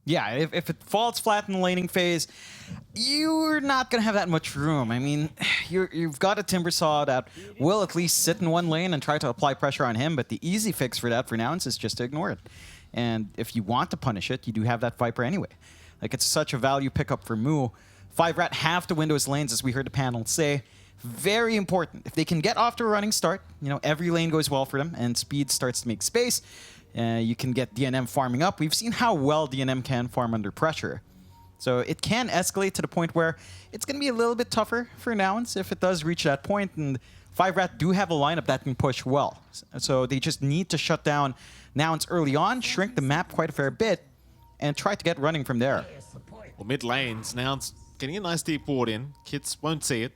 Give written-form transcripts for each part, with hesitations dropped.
Yeah, if it falls flat in the laning phase, you're not going to have that much room. I mean, you've got a Timbersaw that will at least sit in one lane and try to apply pressure on him, but the easy fix for that for Nouns is just to ignore it. And if you want to punish it, you do have that Viper anyway. Like, it's such a value pickup for Moo. 5RAT have to win those lanes, as we heard the panel say. Very important. If they can get off to a running start, every lane goes well for them, and speed starts to make space. You can get DNM farming up. We've seen how well DNM can farm under pressure. So it can escalate to the point where it's going to be a little bit tougher for Nouns if it does reach that point. And 5RAT do have a lineup that can push well. So they just need to shut down Nouns early on, shrink the map quite a fair bit, and try to get running from there. Well, mid lanes, Nouns getting a nice deep ward in. Kits won't see it.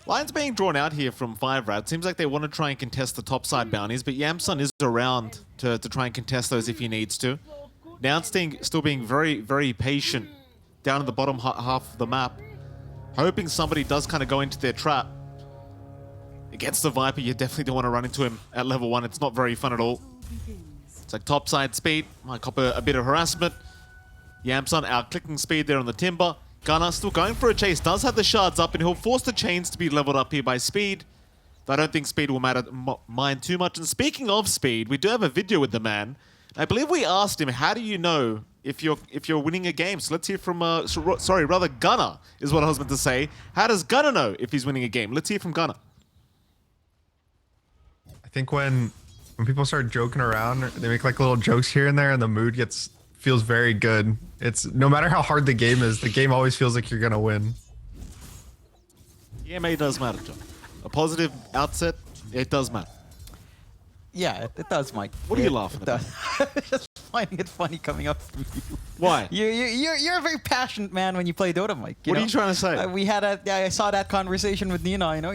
Lines being drawn out here from 5RAT. Seems like they want to try and contest the topside bounties, but Yamsun is around to try and contest those if he needs to. Nouns still being very, very patient down in the bottom half of the map, hoping somebody does kind of go into their trap. Against the Viper, you definitely don't want to run into him at level 1. It's not very fun at all. It's like topside speed. Might cop a bit of harassment. Yamsun out clicking speed there on the Timber. Gunnar still going for a chase, does have the shards up, and he'll force the chains to be leveled up here by speed. I don't think speed will mind too much. And speaking of speed, we do have a video with the man. I believe we asked him, how do you know if you're winning a game? So let's hear from, Gunnar is what I was meant to say. How does Gunnar know if he's winning a game? Let's hear from Gunnar. I think when people start joking around, they make like little jokes here and there, and the mood feels very good. It's no matter how hard the game always feels like you're gonna win. EMA does matter, John. A positive outset, it does matter. Yeah, it does, Mike. What are you laughing about? Just finding it funny coming up from you. Why? You're a very passionate man when you play Dota, Mike. What are you trying to say? I saw that conversation with Nina.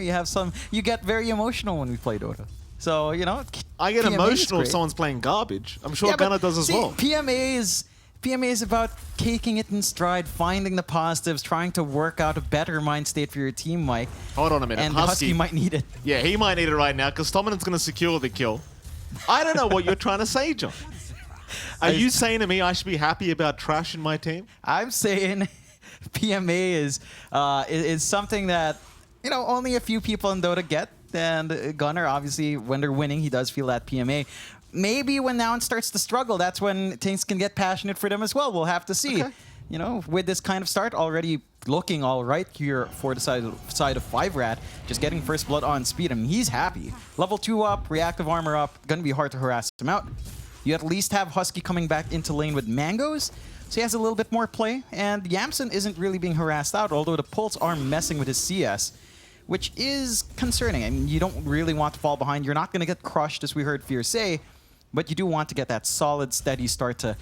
You get very emotional when we play Dota. So, I get PMA emotional if someone's playing garbage. I'm sure Gunnar does as well. PMA is about taking it in stride, finding the positives, trying to work out a better mind state for your team, Mike. Hold on a minute. And Husky might need it. Yeah, he might need it right now because Tominen's going to secure the kill. I don't know what you're trying to say, John. Are you saying to me I should be happy about trash in my team? I'm saying PMA is something that only a few people in Dota get. And Gunnar, obviously, when they're winning, he does feel that PMA. Maybe when Nouns starts to struggle, that's when things can get passionate for them as well. We'll have to see. Okay. With this kind of start, already looking all right here for the side of 5RAT, just getting first blood on speed. I mean, he's happy. Level 2 up, reactive armor up. Gonna be hard to harass him out. You at least have Husky coming back into lane with mangoes, so he has a little bit more play. And Yamsun isn't really being harassed out, although the pulse are messing with his CS, which is concerning. I mean, you don't really want to fall behind. You're not going to get crushed, as we heard Fear say, but you do want to get that solid, steady start to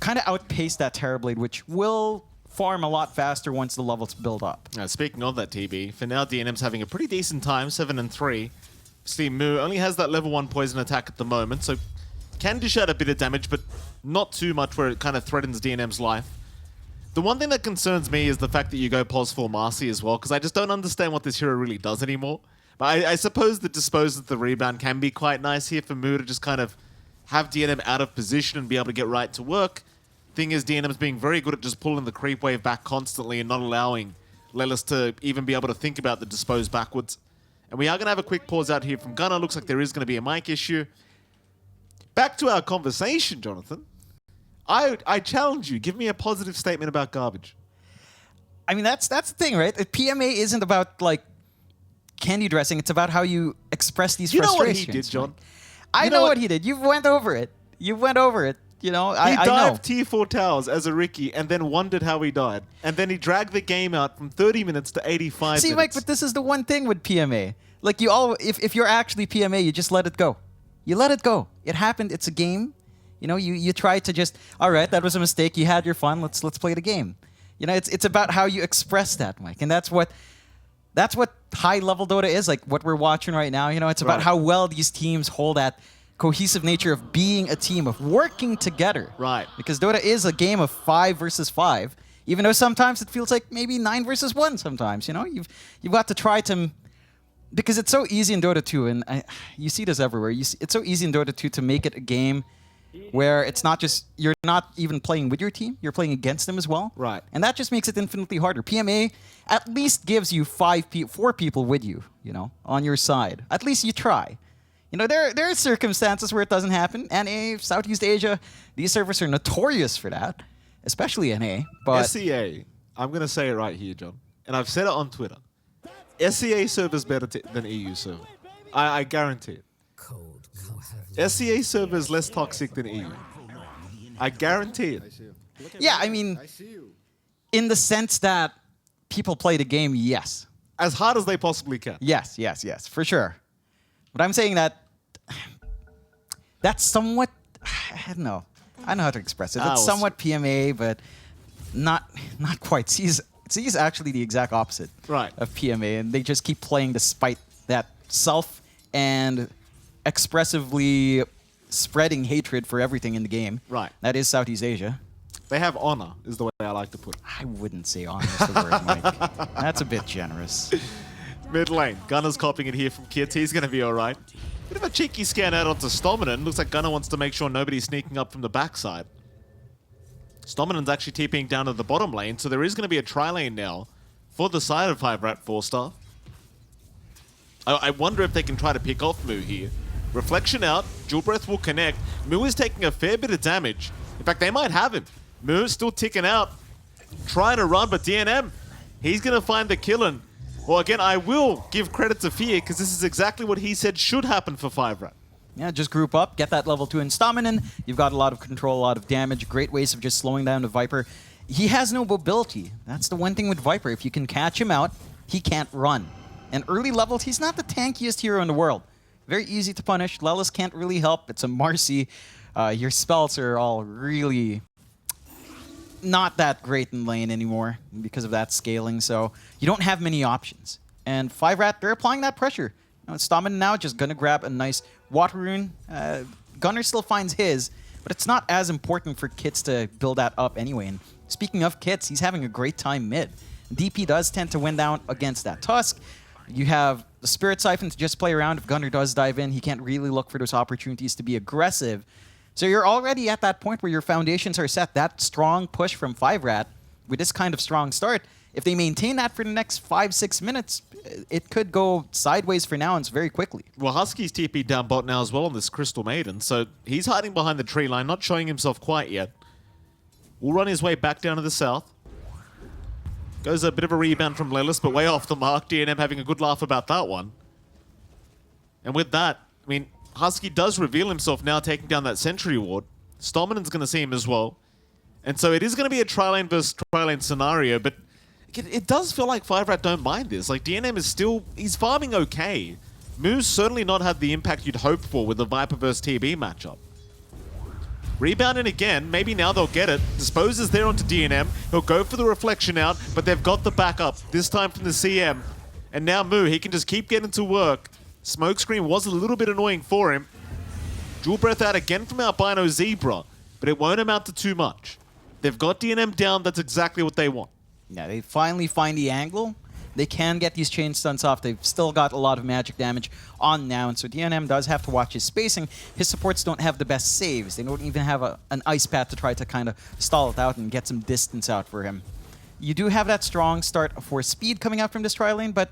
kind of outpace that Terrorblade, which will farm a lot faster once the levels build up. Speaking of that, TB, for now, DNM's having a pretty decent time, 7-3. See, Moo only has that level 1 poison attack at the moment, so can dish out a bit of damage, but not too much where it kind of threatens DNM's life. The one thing that concerns me is the fact that you go pos for Marcy as well, because I just don't understand what this hero really does anymore. But I suppose the dispose of the rebound can be quite nice here for Moo to just kind of have DNM out of position and be able to get right to work. Thing is, DNM's being very good at just pulling the creep wave back constantly and not allowing Lelis to even be able to think about the dispose backwards. And we are going to have a quick pause out here from Gunnar. Looks like there is going to be a mic issue. Back to our conversation, Jonathan. I challenge you. Give me a positive statement about garbage. I mean, that's the thing, right? PMA isn't about, like, candy dressing. It's about how you express these frustrations. You know what he did, John? I know what he did. You went over it. You went over it. He I dived tier 4 towers as a Ricky and then wondered how he died. And then he dragged the game out from 30 minutes to 85 minutes. See, Mike, but this is the one thing with PMA. Like, if you're actually PMA, you just let it go. You let it go. It happened. It's a game. You try to just, all right, that was a mistake. You had your fun. Let's play the game. It's about how you express that, Mike. And that's what high-level Dota is, like what we're watching right now. It's about how well these teams hold that cohesive nature of being a team, of working together. Right. Because Dota is a game of 5 versus 5, even though sometimes it feels like maybe 9 versus 1 sometimes. You've got to try to... Because it's so easy in Dota 2, and you see this everywhere. It's so easy in Dota 2 to make it a game where it's not just, you're not even playing with your team, you're playing against them as well. Right. And that just makes it infinitely harder. PMA at least gives you 4 people with you, you know, on your side. At least you try. You know, there are circumstances where it doesn't happen. NA, Southeast Asia, these servers are notorious for that, especially NA. But SEA, I'm going to say it right here, John, and I've said it on Twitter. SEA server's better than EU server. I guarantee it. SEA server is less toxic than EU. I guarantee it. yeah, I mean, in the sense that people play the game, yes. As hard as they possibly can. Yes, for sure. But I'm saying that that's somewhat, I don't know. I know how to express it. It's somewhat PMA, but not quite. C's actually the exact opposite of PMA, and they just keep playing despite that self and expressively spreading hatred for everything in the game. Right. That is Southeast Asia. They have honor, is the way I like to put it. I wouldn't say honor is the word, Mike. That's a bit generous. Mid lane, Gunner's copying it here from Kids. He's going to be all right. Bit of a cheeky scan out onto Stominan. Looks like Gunner wants to make sure nobody's sneaking up from the backside. Stominan's actually TPing down to the bottom lane, so there is going to be a tri-lane now for the side of 5RATFORCESTAFF. I wonder if they can try to pick off Moo here. Reflection out, Dual Breath will connect. Moo is taking a fair bit of damage. In fact, they might have him. Moo's still ticking out, trying to run, but DNM, he's going to find the kill. And, well, again, I will give credit to Fear, because this is exactly what he said should happen for 5RAT. Yeah, just group up, get that level 2 in Stominan. You've got a lot of control, a lot of damage, great ways of just slowing down the Viper. He has no mobility. That's the one thing with Viper. If you can catch him out, he can't run. And early levels, he's not the tankiest hero in the world. Very easy to punish. Lelis can't really help. It's a Marcy. Your spells are all really not that great in lane anymore because of that scaling. So you don't have many options. And 5RAT, they're applying that pressure. You know, Stominan now just going to grab a nice Water Rune. Gunner still finds his, but it's not as important for Kits to build that up anyway. And speaking of Kits, he's having a great time mid. DP does tend to win down against that Tusk. You have the Spirit Siphon to just play around. If Gunner does dive in, he can't really look for those opportunities to be aggressive. So you're already at that point where your foundations are set. That strong push from 5RAT with this kind of strong start, if they maintain that for the next 5-6 minutes, it could go sideways for Nouns very quickly. Well, Husky's TP down bot now as well on this Crystal Maiden, so he's hiding behind the tree line, not showing himself quite yet. Will run his way back down to the south. Goes a bit of a rebound from Lelis, but way off the mark. DNM having a good laugh about that one. And with that, I mean, Husky does reveal himself now taking down that Sentry Ward. Stominan's going to see him as well. And so it is going to be a tri-lane versus tri-lane scenario, but it does feel like 5RAT don't mind this. Like, DNM is still, he's farming okay. Moo's certainly not had the impact you'd hope for with the Viper versus TB matchup. Rebounding again, maybe now they'll get it. Dispose is there onto DNM. He'll go for the reflection out, but they've got the backup, this time from the CM. And now Moo, he can just keep getting to work. Smokescreen was a little bit annoying for him. Dual Breath out again from Albino Zebra, but it won't amount to too much. They've got DNM down, that's exactly what they want. Yeah, they finally find the angle. They can get these chain stunts off. They've still got a lot of magic damage on now, and so DNM does have to watch his spacing. His supports don't have the best saves. They don't even have an ice path to try to kind of stall it out and get some distance out for him. You do have that strong start for speed coming out from this tri-lane, but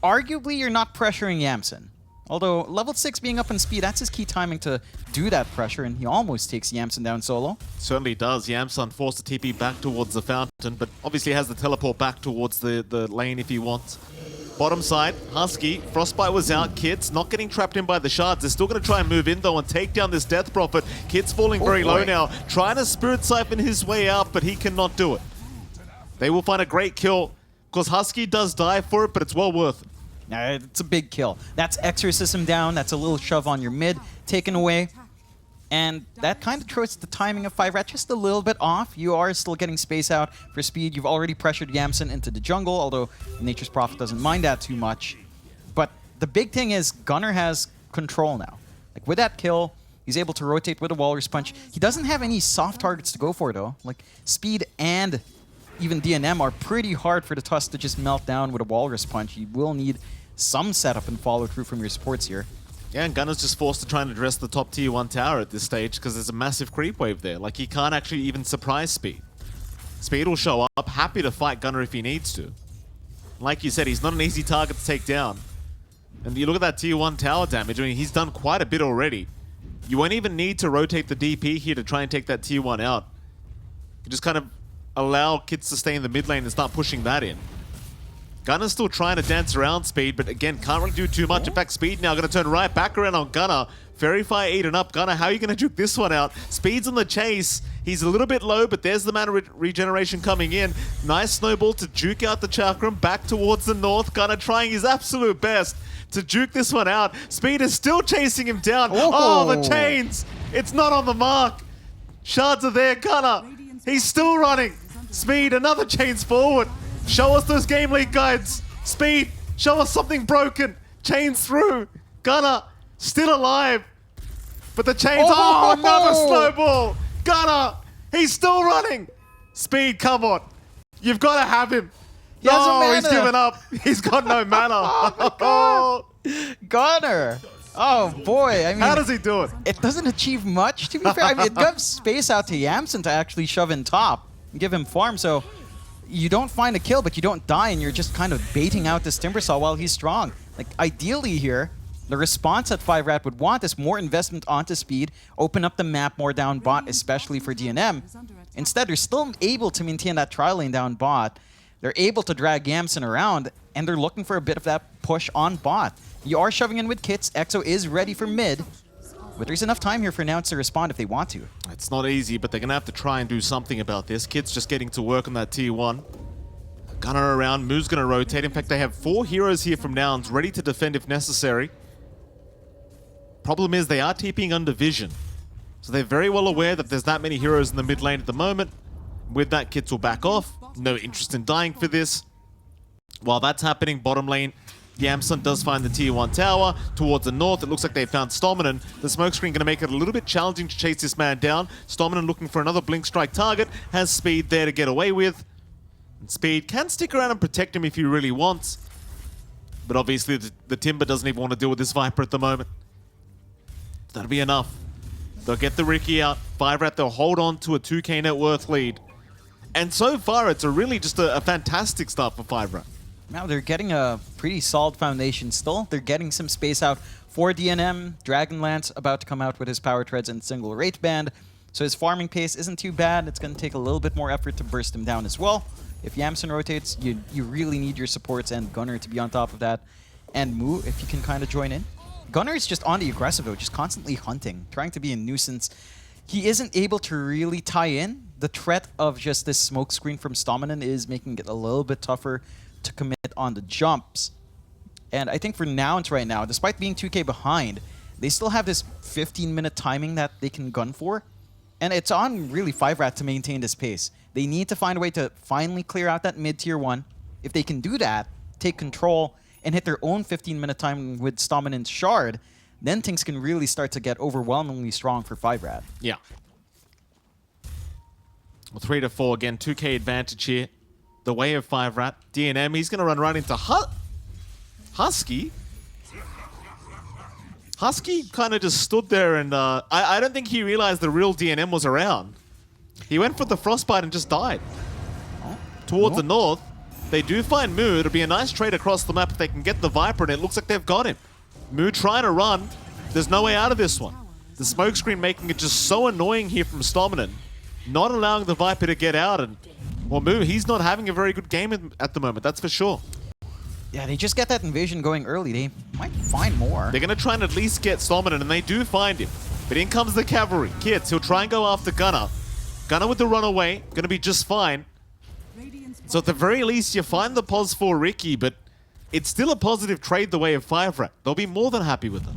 arguably you're not pressuring Yamsen. Although level 6 being up in speed, that's his key timing to do that pressure, and he almost takes Yamsen down solo. Certainly does. Yamsen forced to TP back towards the fountain, but obviously has the teleport back towards the lane if he wants. Bottom side, Husky, Frostbite was out. Kids not getting trapped in by the shards. They're still going to try and move in though and take down this Death Prophet. Kids falling very low now, trying to Spirit Siphon his way out, but he cannot do it. They will find a great kill, because Husky does die for it, but it's well worth it. It's a big kill. That's Exorcism down. That's a little shove on your mid taken away. And that kind of throws the timing of 5RAT just a little bit off. You are still getting space out for speed. You've already pressured Yamsen into the jungle, although Nature's Prophet doesn't mind that too much. But the big thing is Gunner has control now. Like with that kill, he's able to rotate with a Walrus Punch. He doesn't have any soft targets to go for though. Like speed and even DNM are pretty hard for the Tusk to just melt down with a Walrus Punch. You will need some setup and follow through from your supports here. Yeah, and Gunner's just forced to try and address the top tier 1 tower at this stage because there's a massive creep wave there. Like, he can't actually even surprise Speed. Speed will show up, happy to fight Gunner if he needs to. Like you said, he's not an easy target to take down. And you look at that tier 1 tower damage, I mean, he's done quite a bit already. You won't even need to rotate the DP here to try and take that tier 1 out. You just kind of allow Kids to stay in the mid lane and start pushing that in. Gunner's still trying to dance around Speed, but again, can't really do too much. In fact, Speed now going to turn right back around on Gunner. Very fire eaten up. Gunner, how are you going to juke this one out? Speed's on the chase. He's a little bit low, but there's the mana regeneration coming in. Nice snowball to juke out the Chakram back towards the north. Gunner trying his absolute best to juke this one out. Speed is still chasing him down. Oh, the chains. It's not on the mark. Shards are there. Gunner, he's still running. Speed, another chains forward. Show us those game league guides. Speed, show us something broken. Chains through. Gunner, still alive. But the chains, oh, another snowball. Gunner, he's still running. Speed, come on. You've got to have him. No, he's given up. He's got no mana. Oh my God. Gunner. Oh boy, I mean, how does he do it? It doesn't achieve much, to be fair. I mean, it gives space out to Yamsen to actually shove in top and give him farm, so you don't find a kill, but you don't die, and you're just kind of baiting out this Timbersaw while he's strong. Like, ideally here, the response that 5RAT would want is more investment onto Speed, open up the map more down bot, especially for DNM. Instead, they're still able to maintain that tri lane down bot. They're able to drag Yamsen around, and they're looking for a bit of that push on bot. You are shoving in with kits. Exo is ready for mid, but there's enough time here for Nouns to respond if they want to. It's not easy, but they're going to have to try and do something about this. Kid's just getting to work on that tier 1. Gunner around, Moo's going to rotate. In fact, they have 4 heroes here from Nouns, ready to defend if necessary. Problem is, they are TPing under vision. So they're very well aware that there's that many heroes in the mid lane at the moment. With that, Kits will back off. No interest in dying for this. While that's happening, bottom lane, Yamsen does find the tier 1 tower. Towards the north, it looks like they found Stominen. The smokescreen going to make it a little bit challenging to chase this man down. Stominen looking for another blink strike target. Has Speed there to get away with. And Speed can stick around and protect him if he really wants. But obviously, the Timber doesn't even want to deal with this Viper at the moment. That'll be enough. They'll get the Riki out. 5RAT, they'll hold on to a 2k net worth lead. And so far, it's really just a fantastic start for 5RAT. Now they're getting a pretty solid foundation still. They're getting some space out for DNM. Dragonlance about to come out with his power treads and single rate band. So his farming pace isn't too bad. It's going to take a little bit more effort to burst him down as well. If Yamsen rotates, you really need your supports and Gunner to be on top of that. And Moo, if you can kind of join in. Gunner is just on the aggressive though, just constantly hunting, trying to be a nuisance. He isn't able to really tie in. The threat of just this smoke screen from Stominen is making it a little bit tougher to commit on the jumps. And I think for Nouns right now, despite being 2k behind, they still have this 15-minute timing that they can gun for. And it's on really 5RAT to maintain this pace. They need to find a way to finally clear out that mid-tier 1. If they can do that, take control, and hit their own 15-minute time with Stominen's Shard, then things can really start to get overwhelmingly strong for 5RAT. Yeah. Well, 3-4 again, 2k advantage here. The way of 5RAT. DNM, he's going to run right into Husky. Husky kind of just stood there and I don't think he realized the real DNM was around. He went for the frostbite and just died. Towards the north, they do find Moo. It'll be a nice trade across the map if they can get the Viper, and it looks like they've got him. Moo trying to run. There's no way out of this one. The smokescreen making it just so annoying here from Stominen. Not allowing the Viper to get out, and well, Moo, he's not having a very good game at the moment, that's for sure. Yeah, they just get that invasion going early. They might find more. They're going to try and at least get Stominen, and they do find him. But in comes the cavalry. Kids, he'll try and go after Gunner. Gunner with the runaway, going to be just fine. So at the very least, you find the pos for Riki, but it's still a positive trade the way of 5RAT. They'll be more than happy with it.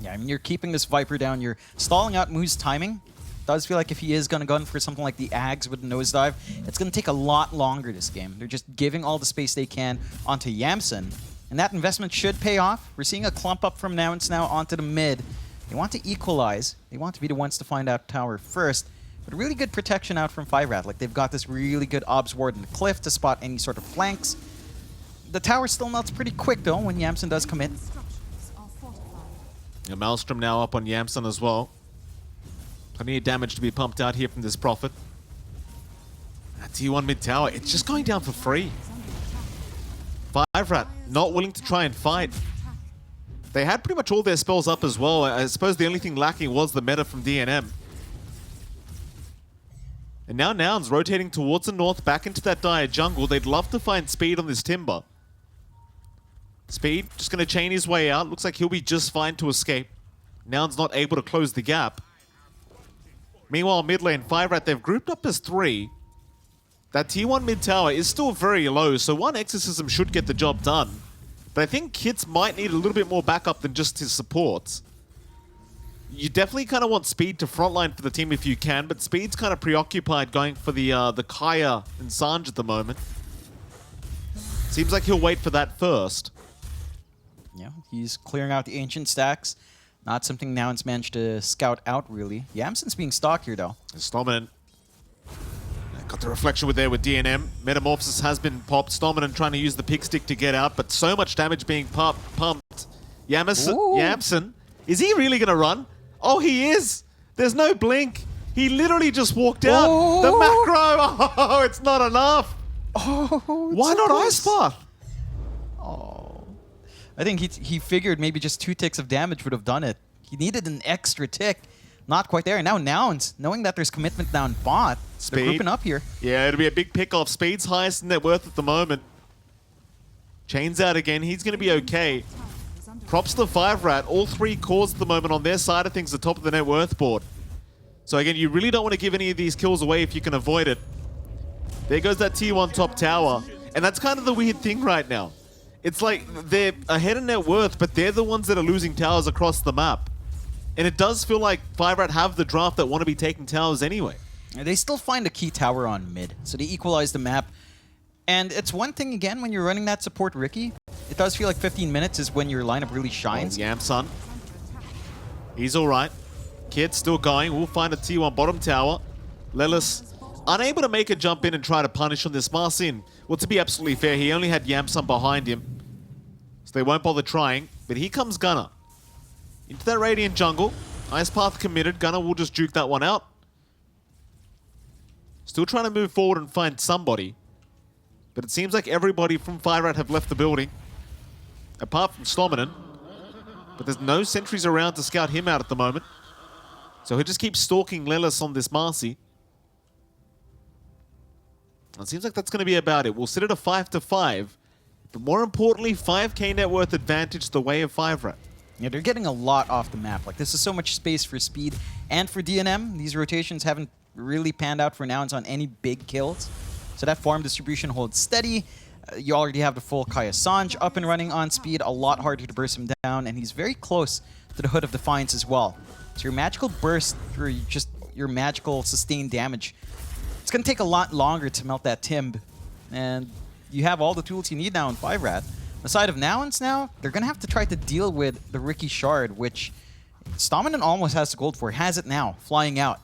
Yeah, I mean, you're keeping this Viper down. You're stalling out Moo's timing. Does feel like if he is going to gun for something like the Ags with the nosedive, it's going to take a lot longer this game. They're just giving all the space they can onto Yamsen, and that investment should pay off. We're seeing a clump up from Nouns now onto the mid. They want to equalize. They want to be the ones to find out tower first. But really good protection out from 5RAT. Like, they've got this really good obs ward in the cliff to spot any sort of flanks. The tower still melts pretty quick, though, when Yamsen does come in. A Maelstrom now up on Yamsun as well. Plenty of damage to be pumped out here from this Prophet. That T1 mid tower, it's just going down for free. 5RAT not willing to try and fight. They had pretty much all their spells up as well. I suppose the only thing lacking was the meta from DNM. And now Nouns rotating towards the north, back into that dire jungle. They'd love to find Speed on this Timber. Speed just going to chain his way out. Looks like he'll be just fine to escape. Nouns not able to close the gap. Meanwhile, mid lane, 5RAT, they've grouped up as 3. That T1 mid tower is still very low, so one exorcism should get the job done. But I think Kits might need a little bit more backup than just his supports. You definitely kind of want Speed to frontline for the team if you can, but Speed's kind of preoccupied going for the Kaya and Sanj at the moment. Seems like he'll wait for that first. Yeah, he's clearing out the ancient stacks. Not something Nouns managed to scout out, really. Yamsun's being stalked here, though. Stominant got the reflection with DNM. Metamorphosis has been popped. Stominant trying to use the pick stick to get out, but so much damage being pumped. Yamsun, is he really going to run? Oh, he is. There's no blink. He literally just walked out. Oh. The macro. Oh, it's not enough. Oh, why not Ice Path? Oh. I think he figured maybe just 2 ticks of damage would have done it. He needed an extra tick. Not quite there. And now Nouns, knowing that there's commitment down bot, they're grouping up here. Yeah, it'll be a big pick-off. Speed's highest in net worth at the moment. Chains out again. He's going to be okay. Props to 5RAT. All 3 cores at the moment on their side of things, the top of the net worth board. So again, you really don't want to give any of these kills away if you can avoid it. There goes that T1 top tower. And that's kind of the weird thing right now. It's like they're ahead in net worth, but they're the ones that are losing towers across the map. And it does feel like 5RAT have the draft that want to be taking towers anyway. They still find a key tower on mid, so they equalize the map. And it's one thing, again, when you're running that support Riki, it does feel like 15 minutes is when your lineup really shines. Oh, Yamsun. He's all right. Kid's still going. We'll find a T1 bottom tower. Lelis unable to make a jump in and try to punish on this Marcin. Well, to be absolutely fair, he only had Yamsun behind him. So they won't bother trying. But here comes Gunnar. Into that Radiant jungle. Ice Path committed. Gunnar will just juke that one out. Still trying to move forward and find somebody. But it seems like everybody from 5RAT have left the building. Apart from Stominant. But there's no sentries around to scout him out at the moment. So he'll just keep stalking Lelis on this Marcy. It seems like that's going to be about it. We'll sit at a 5-5. But more importantly, 5k net worth advantage the way of 5RAT. Yeah, they're getting a lot off the map. Like, this is so much space for Speed and for DNM. These rotations haven't really panned out for Nouns on any big kills. So that farm distribution holds steady. You already have the full Kaya Sanj up and running on Speed. A lot harder to burst him down, and he's very close to the Hood of Defiance as well. So your magical burst, or just your magical sustained damage, it's going to take a lot longer to melt that Timb. And you have all the tools you need now in 5RAT. Aside of Nouns now, they're going to have to try to deal with the Riki Shard, which Stominant almost has the gold for. Has it now, flying out.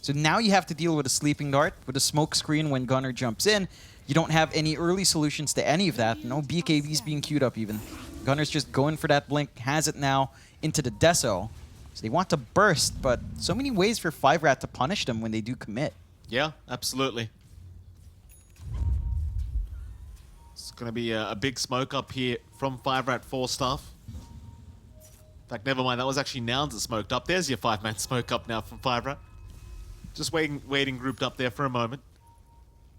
So now you have to deal with a Sleeping Dart, with a smoke screen when Gunnar jumps in. You don't have any early solutions to any of that. No BKBs being queued up even. Gunnar's just going for that blink, has it now, into the Deso. So they want to burst, but so many ways for 5RAT to punish them when they do commit. Yeah, absolutely. It's going to be a big smoke up here from 5RATFORCESTAFF. In fact, never mind. That was actually Nouns that smoked up. There's your 5-man smoke up now from 5RAT. Just waiting grouped up there for a moment.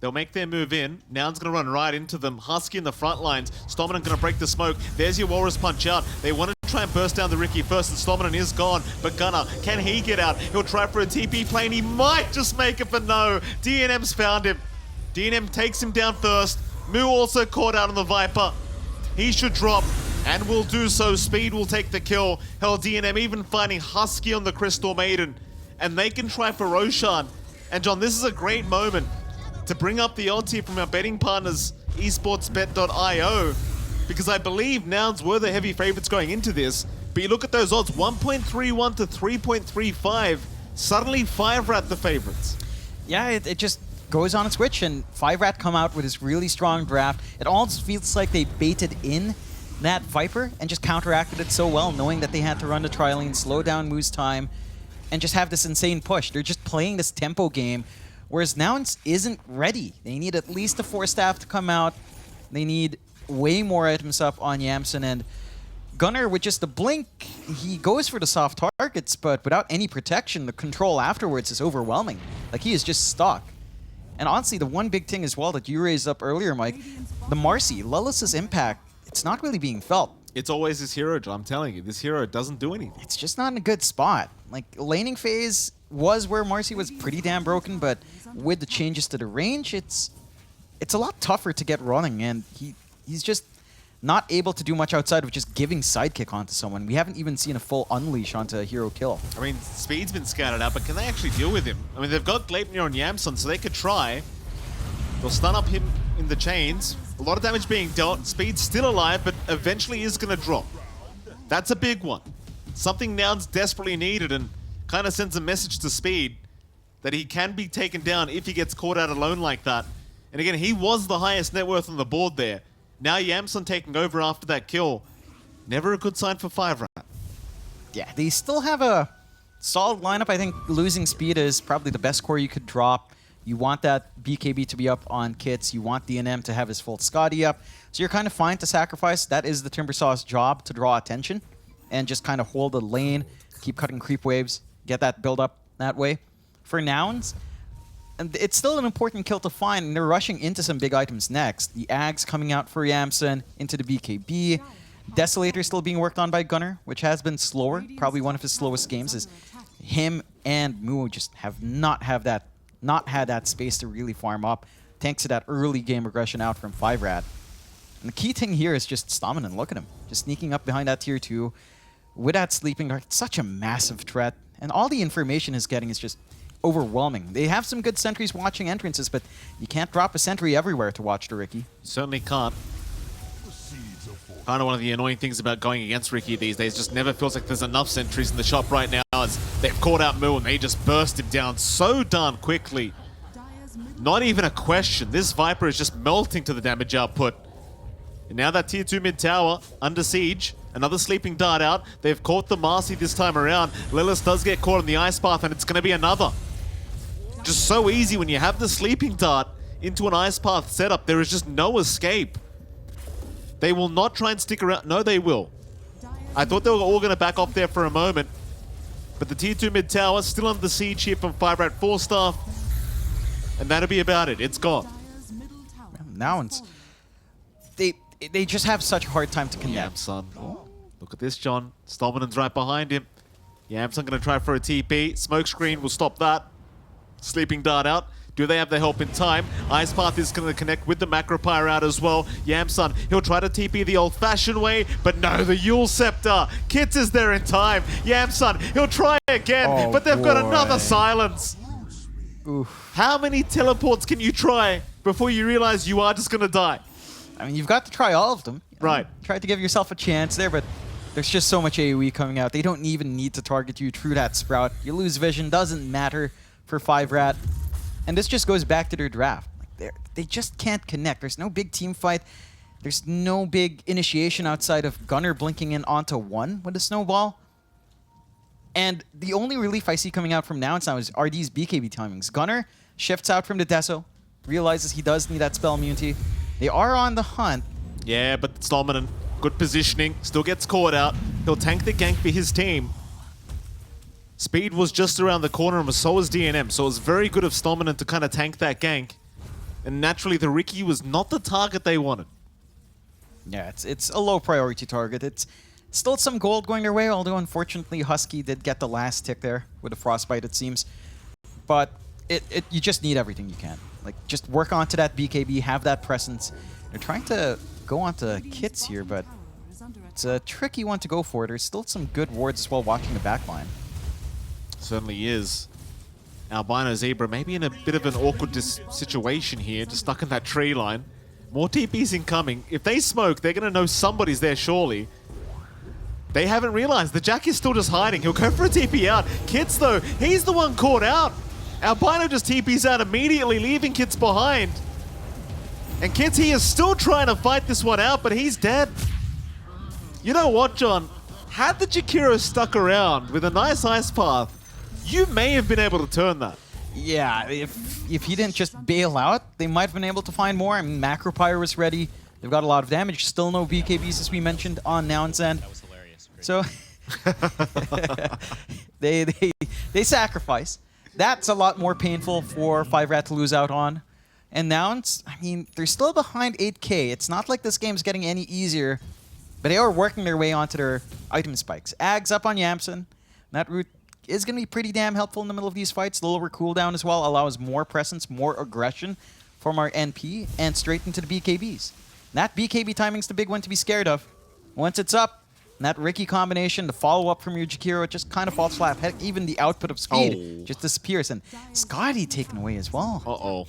They'll make their move in. Nouns going to run right into them. Husky in the front lines. Stominant going to break the smoke. There's your Walrus punch out. They want to try and burst down the Riki first, and Stominant is gone. But Gunnar, can he get out? He'll try for a TP plane. He might just make it, but no. DNM's found him. DNM takes him down first. Moo also caught out on the Viper. He should drop, and will do so. Speed will take the kill. Hell, DNM even finding Husky on the Crystal Maiden. And they can try for Roshan. And John, this is a great moment to bring up the odds here from our betting partners, esportsbet.io, because I believe Nouns were the heavy favorites going into this. But you look at those odds, 1.31 to 3.35. Suddenly 5RAT the favorites. Yeah, it just goes on a switch, and 5RAT come out with this really strong draft. It almost feels like they baited in that Viper and just counteracted it so well, knowing that they had to run the tri-lane, slow down Moo's time, and just have this insane push. They're just playing this tempo game, whereas Nouns isn't ready. They need at least a 4-staff to come out. They need way more items up on Yamson, and Gunnar, with just a blink, he goes for the soft targets, but without any protection, the control afterwards is overwhelming. Like, he is just stuck. And honestly, the one big thing as well that you raised up earlier, Mike, the Marcy, Lilith's impact, it's not really being felt. It's always this hero, John. I'm telling you, this hero doesn't do anything. It's just not in a good spot. Like, laning phase was where Marcy was pretty damn broken, but with the changes to the range, it's a lot tougher to get running, and he's just not able to do much outside of just giving sidekick onto someone. We haven't even seen a full unleash onto a hero kill. I mean, Speed's been scouted out, but can they actually deal with him? I mean, they've got Gleipnir on Yamson, so they could try. They'll stun up him in the chains. A lot of damage being dealt. Speed's still alive, but eventually is going to drop. That's a big one. Something Nouns desperately needed, and kind of sends a message to Speed that he can be taken down if he gets caught out alone like that. And again, he was the highest net worth on the board there. Now Yamson taking over after that kill. Never a good sign for 5RAT. Yeah, they still have a solid lineup. I think losing Speed is probably the best core you could drop. You want that BKB to be up on kits. You want DNM to have his full Scotty up. So you're kind of fine to sacrifice. That is the Timbersaw's job, to draw attention and just kind of hold the lane, keep cutting creep waves, get that build up that way. For Nouns, and it's still an important kill to find, and they're rushing into some big items next. The Ags coming out for Yamson, into the BKB. Desolator still being worked on by Gunnar, which has been slower. Probably one of his slowest games, is him and Moo just have not had that space to really farm up, thanks to that early game aggression out from 5RAT. And the key thing here is just Stalemate. Look at him, just sneaking up behind that tier 2 with that sleeping dart. It's such a massive threat, and all the information he's getting is just overwhelming. They have some good sentries watching entrances, but you can't drop a sentry everywhere to watch the Riki. Certainly can't. Kind of one of the annoying things about going against Riki these days. Just never feels like there's enough sentries in the shop right now, as they've caught out Moo and they just burst him down so darn quickly. Not even a question. This Viper is just melting to the damage output. And now that tier 2 mid tower under siege. Another sleeping dart out. They've caught the Marcy this time around. Lilith does get caught on the ice path, and it's going to be another. Just so easy when you have the sleeping dart into an ice path setup. There is just no escape. They will not try and stick around. No, they will. I thought they were all going to back off there for a moment. But the tier 2 mid tower still under siege here from 5RATFORCESTAFF. And that'll be about it. It's gone. Nouns, they just have such a hard time to connect. Yamson. Oh, look at this, John. Stolmanen's right behind him. Yamson going to try for a TP. Smokescreen will stop that. Sleeping dart out. Do they have the help in time? Ice Path is going to connect with the Macro Pyre out as well. Yamson, he'll try to TP the old-fashioned way, but no, the Yule Scepter. Kits is there in time. Yamson, he'll try again, but they've got another silence. Oof. How many teleports can you try before you realize you are just going to die? I mean, you've got to try all of them. Right. Try to give yourself a chance there, but there's just so much AoE coming out. They don't even need to target you through that Sprout. You lose vision, doesn't matter for 5RAT. And this just goes back to their draft. Like, they just can't connect. There's no big team fight. There's no big initiation outside of Gunnar blinking in onto 1 with a snowball. And the only relief I see coming out from Nouns now are these BKB timings. Gunnar shifts out from the Deso, realizes he does need that spell immunity. They are on the hunt. Yeah, but Stolmanen, good positioning, still gets caught out. He'll tank the gank for his team. Speed was just around the corner, and so was DNM, so it was very good of Stolmanen to kind of tank that gank. And naturally, the Riki was not the target they wanted. Yeah, it's a low priority target. It's still some gold going their way, although unfortunately Husky did get the last tick there with a Frostbite, it seems. But you just need everything you can. Like, just work onto that BKB, have that presence. They're trying to go onto kits here, but it's a tricky one to go for. There's still some good wards as well watching the backline. Certainly is. Albino Zebra maybe in a bit of an awkward situation here, just stuck in that tree line. More TPs incoming. If they smoke, they're going to know somebody's there, surely. They haven't realized. The Jack is still just hiding. He'll go for a TP out. Kits, though, he's the one caught out. Albino just TPs out immediately, leaving Kits behind. And Kits, he is still trying to fight this one out, but he's dead. You know what, John? Had the Jakiro stuck around with a nice ice path, you may have been able to turn that. Yeah, if he didn't just bail out, they might have been able to find more. I mean, Macropyre was ready. They've got a lot of damage. Still no BKBs, as we mentioned, on Nouns end. That was hilarious. Great. So they sacrifice. That's a lot more painful for 5RAT to lose out on. And Nouns, I mean, they're still behind 8K. It's not like this game's getting any easier, but they are working their way onto their item spikes. Ags up on Yamson. That route is going to be pretty damn helpful in the middle of these fights. The lower cooldown as well allows more presence, more aggression from our NP, and straight into the BKBs. That BKB timing's the big one to be scared of. Once it's up, that Ricky combination, the follow-up from your Jakiro, it just kind of falls flat. Heck, even the output of speed just disappears. And Scotty taken away as well. Uh-oh.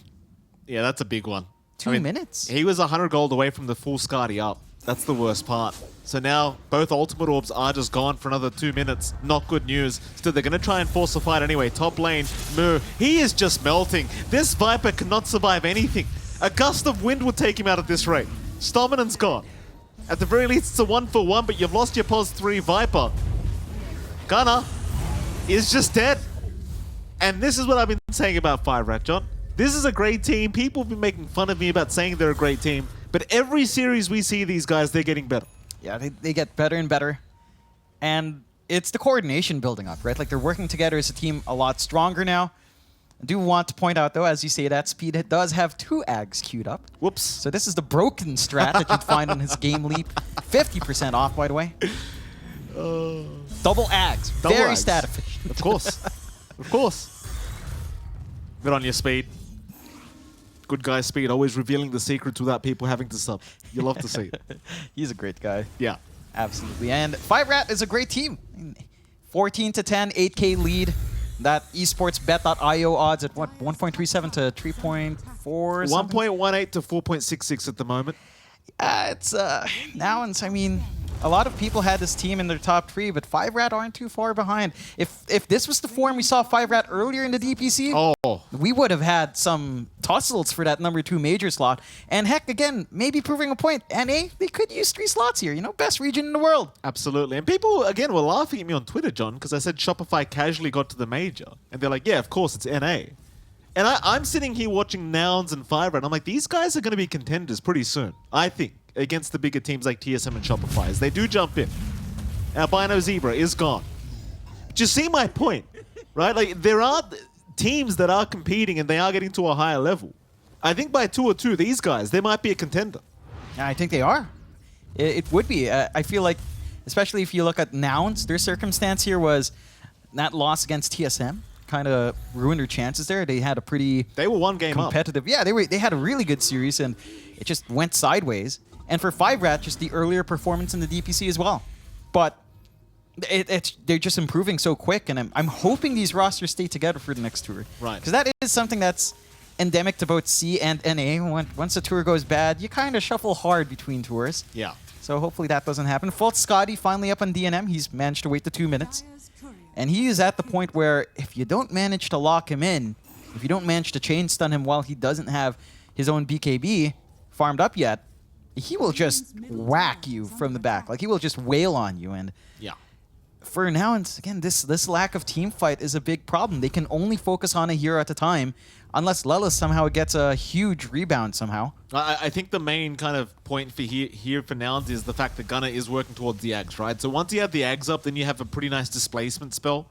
Yeah, that's a big one. 2 minutes. He was 100 gold away from the full Scotty up. That's the worst part. So now both ultimate orbs are just gone for another 2 minutes. Not good news. Still, they're going to try and force a fight anyway. Top lane, Moo. He is just melting. This Viper cannot survive anything. A gust of wind would take him out at this rate. Stominan's gone. At the very least, it's a 1-for-1, but you've lost your pos 3 Viper. Gunner is just dead. And this is what I've been saying about 5RAT, John. This is a great team. People have been making fun of me about saying they're a great team. But every series we see these guys, they're getting better. Yeah, they get better and better. And it's the coordination building up, right? Like, they're working together as a team a lot stronger now. I do want to point out, though, as you say that, Speed it does have 2 Ags queued up. Whoops. So this is the broken strat that you'd find on his Game Leap. 50% off, by the way. Double Ags. Double Very Ags. stat efficient. Of course. Of course. Good on your Speed. Good guy Speed, always revealing the secrets without people having to sub. You love to see it. He's a great guy. Yeah. Absolutely. And 5RAT is a great team. 14 to 10, 8K lead. That esportsbet.io odds at what, 1.37 to 3.4 or something? 1.18 to 4.66 at the moment. It's Nouns. I mean, a lot of people had this team in their top 3, but 5RAT aren't too far behind. If this was the form we saw 5RAT earlier in the DPC, we would have had some tussles for that number 2 major slot. And heck, again, maybe proving a point. NA, they could use 3 slots here. You know, best region in the world. Absolutely. And people, again, were laughing at me on Twitter, John, because I said Shopify casually got to the major. And they're like, yeah, of course, it's NA. And I'm sitting here watching Nouns and 5RAT, and I'm like, these guys are going to be contenders pretty soon, I think, against the bigger teams like TSM and Shopify, as they do jump in. Albino Zebra is gone. But you see my point, right? Like, there are teams that are competing, and they are getting to a higher level. I think by 2 or 2, these guys, they might be a contender. I think they are. It would be. I feel like, especially if you look at Nouns, their circumstance here was that loss against TSM kind of ruined their chances there. They had a pretty They were 1 game competitive. up. Yeah, they had a really good series, and it just went sideways. And for 5RAT, just the earlier performance in the DPC as well. But they're just improving so quick, and I'm hoping these rosters stay together for the next tour. Right. Because that is something that's endemic to both C and NA. Once a tour goes bad, you kind of shuffle hard between tours. Yeah. So hopefully that doesn't happen. Fault Scotty finally up on DNM. He's managed to wait the 2 minutes. And he is at the point where if you don't manage to lock him in, if you don't manage to chain stun him while he doesn't have his own BKB farmed up yet, he will just whack you from the back. Like, he will just wail on you. And Yeah. for now, and again, this lack of team fight is a big problem. They can only focus on a hero at a time, unless Lelis somehow gets a huge rebound somehow. I think the main kind of point for here for Nouns is the fact that Gunner is working towards the Ags, right? So once you have the Ags up, then you have a pretty nice displacement spell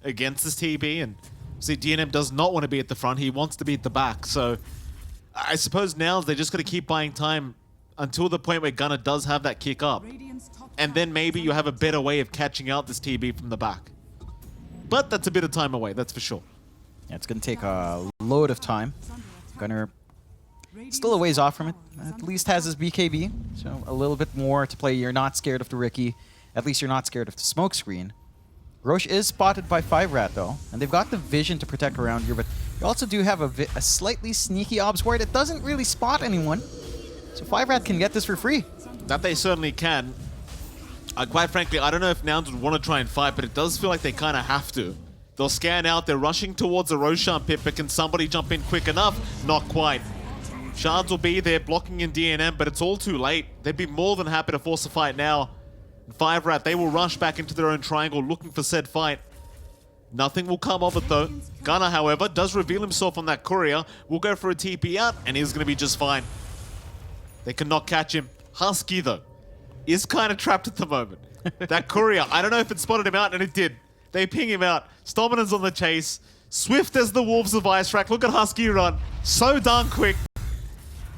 against this TB. And see, DNM does not want to be at the front. He wants to be at the back. So I suppose Nouns, they're just going to keep buying time until the point where Gunner does have that kick up. And then maybe you have a better way of catching out this TB from the back. But that's a bit of time away, that's for sure. Yeah, it's going to take a load of time. Gunner still a ways off from it. At least has his BKB, so a little bit more to play. You're not scared of the Ricky. At least you're not scared of the smoke screen. Roche is spotted by 5RAT, though, and they've got the vision to protect around here, but you also do have a slightly sneaky obs ward. It doesn't really spot anyone, so 5RAT can get this for free. That they certainly can. Quite frankly, I don't know if Nouns would want to try and fight, but it does feel like they kind of have to. They'll scan out, they're rushing towards the Roshan pit, but can somebody jump in quick enough? Not quite. Shards will be there blocking in DNM, but it's all too late. They'd be more than happy to force a fight now. 5RAT, they will rush back into their own triangle looking for said fight. Nothing will come of it though. Gunner, however, does reveal himself on that courier. Will go for a TP out, and he's going to be just fine. They cannot catch him. Husky, though, is kind of trapped at the moment. That courier, I don't know if it spotted him out, and it did. They ping him out. Stominan's on the chase. Swift as the wolves of Ice Rack. Look at Husky run. So darn quick.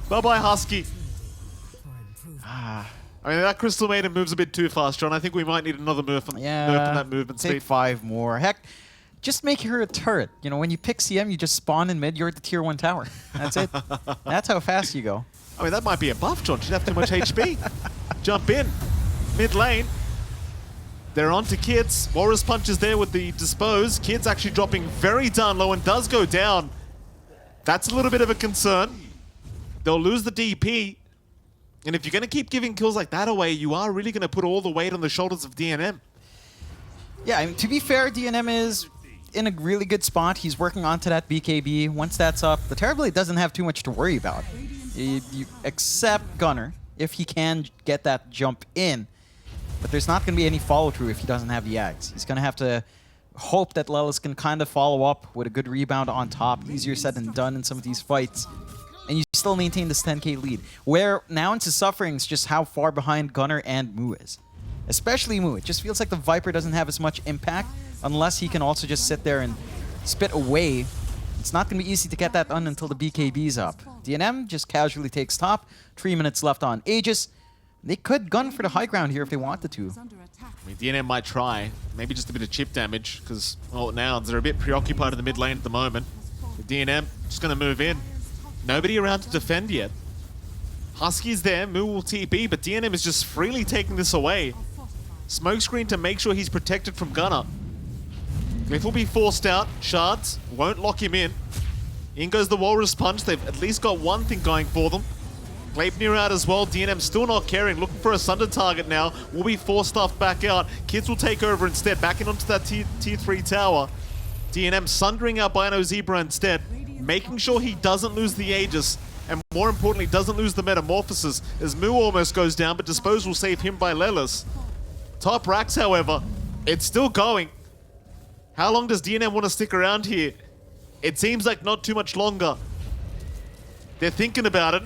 Bye-bye, Husky. I mean, that Crystal Maiden moves a bit too fast, John. I think we might need another nerf on that movement speed. Take 5 more. Heck, just make her a turret. You know, when you pick CM, you just spawn in mid, you're at the tier 1 tower. That's it. That's how fast you go. I mean, that might be a buff, John. She'd have too much HP. Jump in. Mid lane. They're on to Kids. Walrus Punch is there with the dispose. Kids actually dropping very down low and does go down. That's a little bit of a concern. They'll lose the DP. And if you're going to keep giving kills like that away, you are really going to put all the weight on the shoulders of DNM. Yeah, I mean, to be fair, DNM is in a really good spot. He's working onto that BKB. Once that's up, the Terrorblade doesn't have too much to worry about. You accept Gunner if he can get that jump in. But there's not going to be any follow-through if he doesn't have the Ags. He's going to have to hope that Lelis can kind of follow up with a good rebound on top. Easier said than done in some of these fights. And you still maintain this 10k lead. Where Nouns is suffering is just how far behind Gunner and Moo is. Especially Moo. It just feels like the Viper doesn't have as much impact unless he can also just sit there and spit away. It's not going to be easy to get that done until the BKB's up. DNM just casually takes top. 3 minutes left on Aegis. They could gun for the high ground here if they wanted to. I mean, DNM might try. Maybe just a bit of chip damage because, well, Nouns are a bit preoccupied in the mid lane at the moment. With DNM just going to move in. Nobody around to defend yet. Husky's there, Moo will TP, but DNM is just freely taking this away. Smokescreen to make sure he's protected from Gunner. Glyph will be forced out. Shards won't lock him in. In goes the Walrus Punch. They've at least got one thing going for them. Gleipnir out as well. DNM still not caring. Looking for a Sunder target now. Will be forced stuff back out. Kids will take over instead. Backing onto that tier 3 tower. DNM sundering out Bino Zebra instead. Making sure he doesn't lose the Aegis. And more importantly, doesn't lose the Metamorphosis. As Moo almost goes down, but Dispose will save him by Lelis. Top racks, however, it's still going. How long does DNM want to stick around here? It seems like not too much longer. They're thinking about it,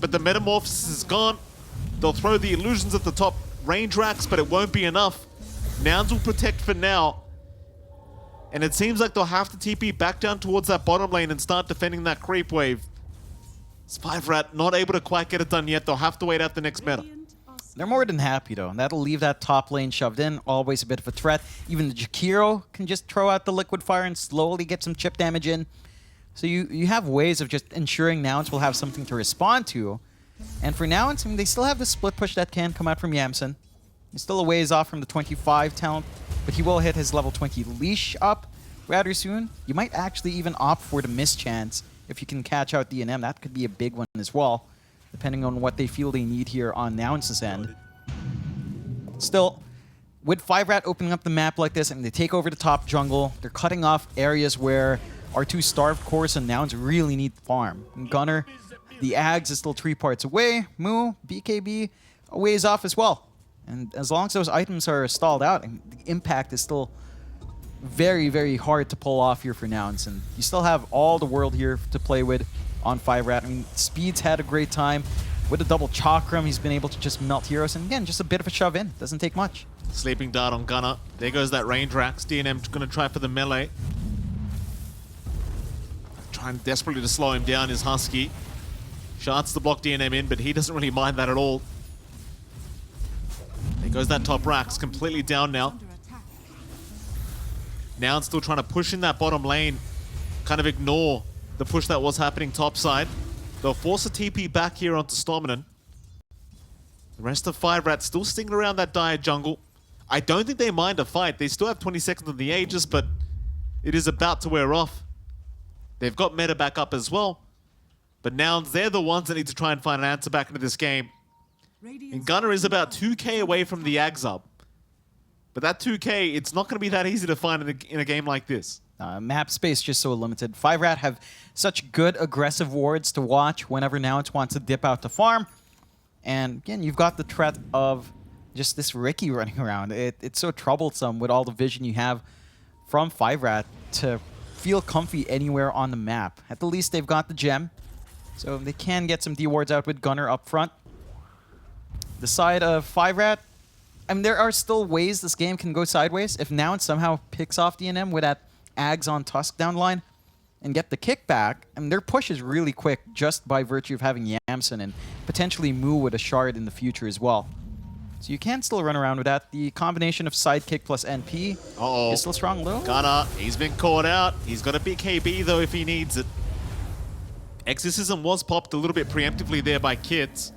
but the Metamorphosis is gone. They'll throw the illusions at the top range racks, but it won't be enough. Nouns will protect for now. And it seems like they'll have to TP back down towards that bottom lane and start defending that creep wave. 5RAT not able to quite get it done yet. They'll have to wait out the next meta. They're more than happy, though. And that'll leave that top lane shoved in. Always a bit of a threat. Even the Jakiro can just throw out the Liquid Fire and slowly get some chip damage in. So you have ways of just ensuring Nouns will have something to respond to. And for Nouns, I mean, they still have the split push that can come out from Yamsen. He's still a ways off from the 25 talent, but he will hit his level 20 leash up rather soon. You might actually even opt for the miss chance if you can catch out DNM. That could be a big one as well, depending on what they feel they need here on Nouns' end. Still, with 5RAT opening up the map like this, and they take over the top jungle, they're cutting off areas where our 2 starved cores and Nouns really need farm. And Gunner, the Ags is still 3 parts away. Moo, BKB, a ways off as well. And as long as those items are stalled out, and the impact is still very, very hard to pull off here for Nouns. And you still have all the world here to play with on 5RAT. I mean, Speed's had a great time. With a double Chakram, he's been able to just melt heroes. And again, just a bit of a shove in. Doesn't take much. Sleeping Dart on Gunner. There goes that range racks. DNM going to try for the melee. Trying desperately to slow him down is Husky. Shards to block DNM in, but he doesn't really mind that at all. There goes that top racks. Completely down now. Nouns still trying to push in that bottom lane. Kind of ignore the push that was happening topside. They'll force a TP back here onto Stominan. The rest of 5RAT still sticking around that dire jungle. I don't think they mind a fight. They still have 20 seconds on the Aegis, but it is about to wear off. They've got meta back up as well. But Nouns, they're the ones that need to try and find an answer back into this game. And Gunner is about 2k away from the Ags up. But that 2k, it's not going to be that easy to find in a game like this. Map space just so limited. 5RAT have such good aggressive wards to watch whenever Nouns wants to dip out to farm. And again, you've got the threat of just this Ricky running around. It's so troublesome with all the vision you have from 5RAT to feel comfy anywhere on the map. At the least, they've got the gem, so they can get some D-wards out with Gunner up front. The side of 5RAT, I mean, there are still ways this game can go sideways. If Nouns somehow picks off DNM with that Ags on Tusk down the line and get the kickback, I mean, their push is really quick just by virtue of having Yamson and potentially Moo with a shard in the future as well. So you can still run around with that. The combination of sidekick plus NP is still strong. Lou? Gunner, he's been caught out. He's got a big KB though if he needs it. Exorcism was popped a little bit preemptively there by Kids.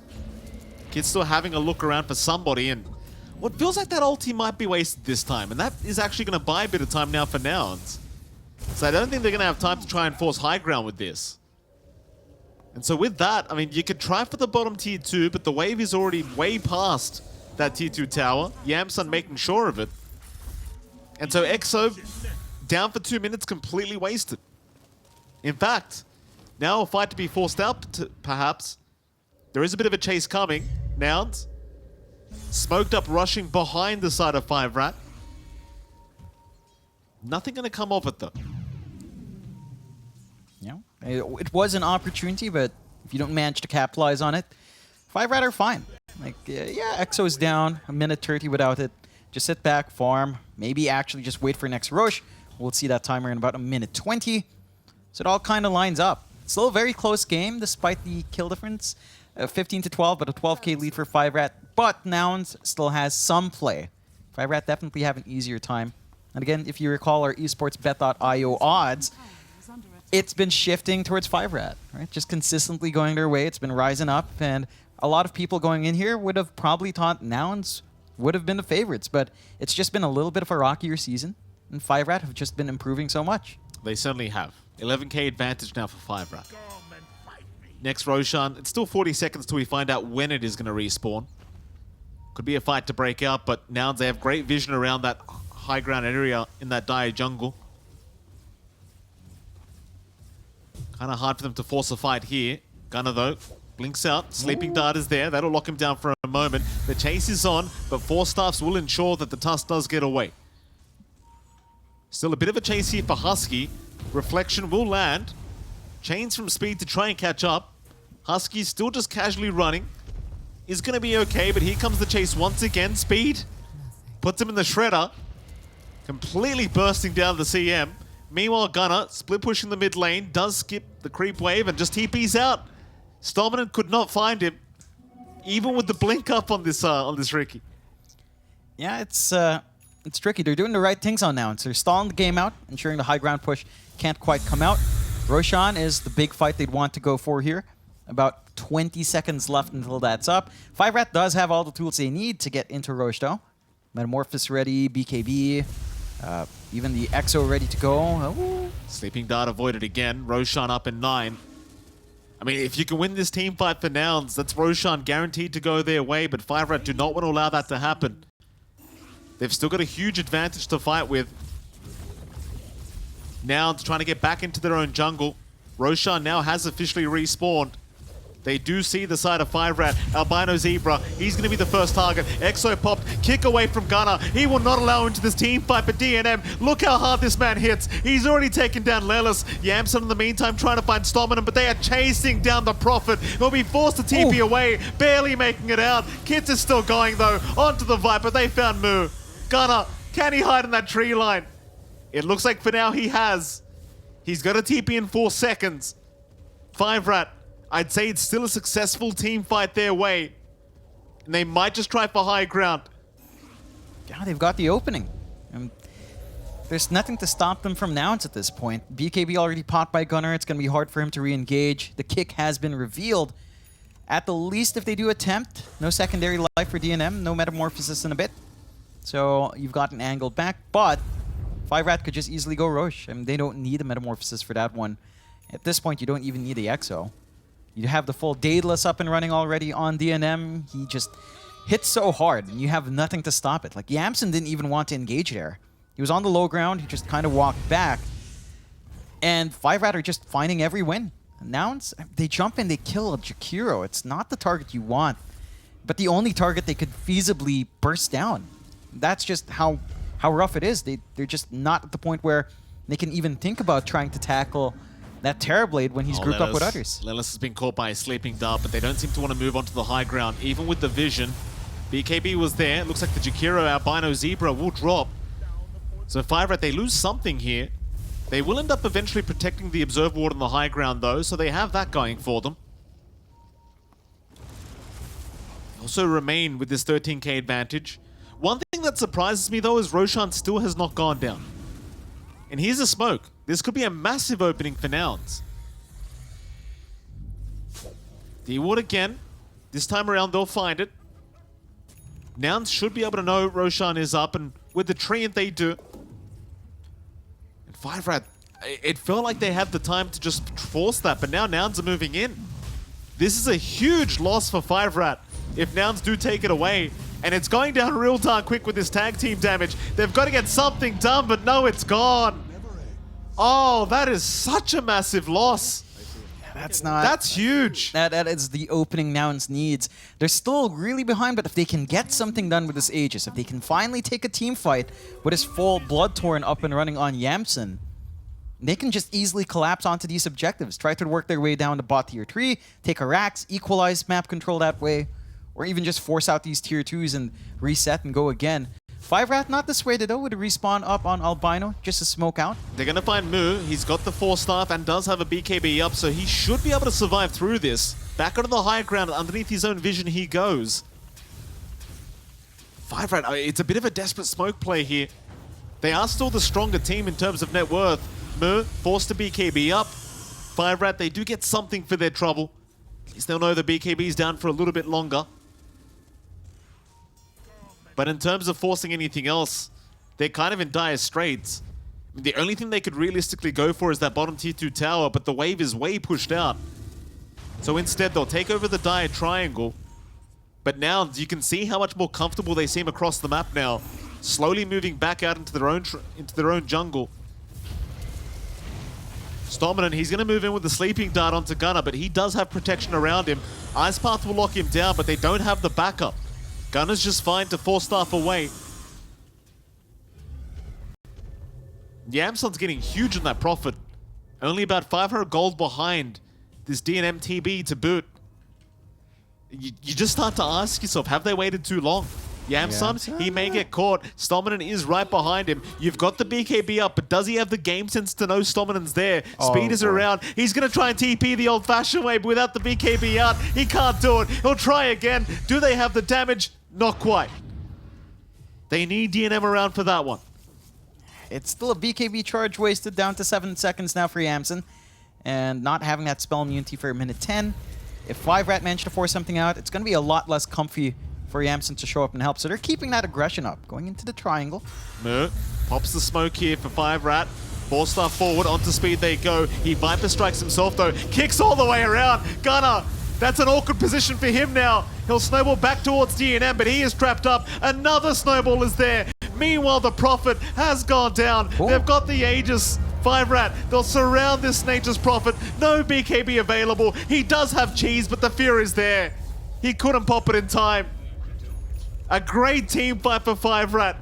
Kids still having a look around for somebody, and what feels like that ulti might be wasted this time, and that is actually going to buy a bit of time now for Nouns. So I don't think they're going to have time to try and force high ground with this. And so with that, I mean, you could try for the bottom tier 2, but the wave is already way past that tier 2 tower. Yamson making sure of it. And so EXO down for 2 minutes, completely wasted. In fact, now a fight to be forced out, perhaps. There is a bit of a chase coming. Nouns. Smoked up rushing behind the side of 5RAT. Nothing going to come of it though. Yeah, it was an opportunity, but if you don't manage to capitalize on it, 5RAT are fine. Like, yeah, EXO's down, a minute 30 without it. Just sit back, farm, maybe actually just wait for next rush. We'll see that timer in about a minute 20. So it all kind of lines up. Still a very close game, despite the kill difference. 15 to 12, but a 12k lead for 5RAT. But Nouns still has some play. 5RAT definitely have an easier time. And again, if you recall our esportsbet.io odds, it's been shifting towards 5RAT, right? Just consistently going their way. It's been rising up, and a lot of people going in here would have probably thought Nouns would have been the favorites, but it's just been a little bit of a rockier season, and 5RAT have just been improving so much. They certainly have. 11k advantage now for 5RAT. Next Roshan, it's still 40 seconds till we find out when it is going to respawn. Could be a fight to break out, but Nouns, they have great vision around that high ground area in that dire jungle. Kind of hard for them to force a fight here. Gunner though, blinks out. Sleeping Dart is there. That'll lock him down for a moment. The chase is on, but 4-staffs will ensure that the Tusk does get away. Still a bit of a chase here for Husky. Reflection will land. Chains from Speed to try and catch up. Husky still just casually running. Is going to be okay, but here comes the chase once again. Speed puts him in the shredder. Completely bursting down the CM. Meanwhile, Gunner, split pushing the mid lane, does skip the creep wave and just TP's out. Stominant could not find him, even with the blink up on this Ricky. Yeah, it's tricky. They're doing the right things on Nouns. They're stalling the game out, ensuring the high ground push can't quite come out. Roshan is the big fight they'd want to go for here. About 20 seconds left until that's up. 5RAT does have all the tools they need to get into Roche though. Metamorphosis ready, BKB, even the EXO ready to go. Ooh. Sleeping Dart avoided again. Roshan up in 9. I mean, if you can win this team fight for Nouns, that's Roshan guaranteed to go their way, but 5RAT do not want to allow that to happen. They've still got a huge advantage to fight with. Nouns trying to get back into their own jungle. Roshan now has officially respawned. They do see the side of 5RAT. Albino Zebra, he's going to be the first target. EXO popped, kick away from Gunner. He will not allow him to this team fight, but DNM, look how hard this man hits. He's already taken down Lelis. Yamson in the meantime trying to find Stominant, but they are chasing down the Prophet. He'll be forced to TP away, barely making it out. Kits is still going though, onto the Viper. They found Moo. Gunner, can he hide in that tree line? It looks like for now he has. He's got a TP in 4 seconds. 5RAT, I'd say it's still a successful team fight their way. And they might just try for high ground. Yeah, they've got the opening. There's nothing to stop them from Nouns at this point. BKB already popped by Gunner. It's going to be hard for him to re-engage. The kick has been revealed. At the least, if they do attempt, no secondary life for DNM, no Metamorphosis in a bit. So you've got an angle back, but 5RAT could just easily go Roche. I mean, they don't need a Metamorphosis for that one. At this point, you don't even need the EXO. You have the full Daedalus up and running already on DNM. He just hits so hard, and you have nothing to stop it. Like, Yamson didn't even want to engage there. He was on the low ground. He just kind of walked back. And 5RAT are just finding every win. Nouns, they jump in, they kill a Jakiro. It's not the target you want. but the only target they could feasibly burst down. That's just how rough it is. They're just not at the point where they can even think about trying to tackle that Terrorblade when he's grouped up with others. Lelis has been caught by a sleeping dart, but they don't seem to want to move onto the high ground, even with the vision. BKB was there. It looks like the Jakiro Albino Zebra will drop. So 5RAT, they lose something here. They will end up eventually protecting the Observer Ward on the high ground, though, so they have that going for them. They also remain with this 13k advantage. One thing that surprises me, though, is Roshan still has not gone down. And here's a smoke. This could be a massive opening for Nouns. D-Ward again. This time around, they'll find it. Nouns should be able to know Roshan is up, and with the Treant, they do. And 5RAT, it felt like they had the time to just force that, but now Nouns are moving in. This is a huge loss for 5RAT if Nouns do take it away. And it's going down real darn quick with this tag team damage. They've got to get something done, but no, it's gone. Oh, that is such a massive loss. That's huge. That is the opening Nouns needs. They're still really behind, but if they can get something done with this Aegis, if they can finally take a team fight with his full Bloodtorn up and running on Yamson, they can just easily collapse onto these objectives. Try to work their way down to bot tier 3, take a Rax, equalize map control that way, or even just force out these tier 2s and reset and go again. 5RAT not dissuaded though with a respawn up on Albino, just to smoke out. They're going to find Mu. He's got the 4-staff and does have a BKB up, so he should be able to survive through this. Back onto the high ground, underneath his own vision he goes. 5RAT, it's a bit of a desperate smoke play here. They are still the stronger team in terms of net worth. Mu forced to BKB up. 5RAT, they do get something for their trouble. At least they'll know the BKB's down for a little bit longer. But in terms of forcing anything else, they're kind of in dire straits. I mean, the only thing they could realistically go for is that bottom tier 2 tower, but the wave is way pushed out. So instead, they'll take over the dire triangle. But now, you can see how much more comfortable they seem across the map now. Slowly moving back out into their own jungle. Stominant, he's going to move in with the sleeping dart onto Gunnar, but he does have protection around him. Ice Path will lock him down, but they don't have the backup. Gunnar's just fine to 4-staff away. Yamson's getting huge on that profit. Only about 500 gold behind this DNM TB to boot. You just start to ask yourself, have they waited too long? Yamson, he may get caught. Stominant is right behind him. You've got the BKB up, but does he have the game sense to know Stominant's there? Speed is around. He's going to try and TP the old-fashioned way, but without the BKB out, he can't do it. He'll try again. Do they have the damage? Not quite. They need DNM around for that one. It's still a BKB charge wasted down to 7 seconds now for Yamson. And not having that spell immunity for a minute 10. If 5RAT managed to force something out, it's going to be a lot less comfy for Yamson to show up and help. So they're keeping that aggression up, going into the triangle. Mu pops the smoke here for 5RAT. 4-star forward, onto speed they go. He Viper strikes himself though, kicks all the way around. Gunnar, that's an awkward position for him now. He'll snowball back towards DNM, but he is trapped up. Another snowball is there. Meanwhile, the Prophet has gone down. Ooh. They've got the Aegis. 5RAT, they'll surround this Nature's Prophet. No BKB available. He does have cheese, but the fear is there. He couldn't pop it in time. A great team fight for 5RAT.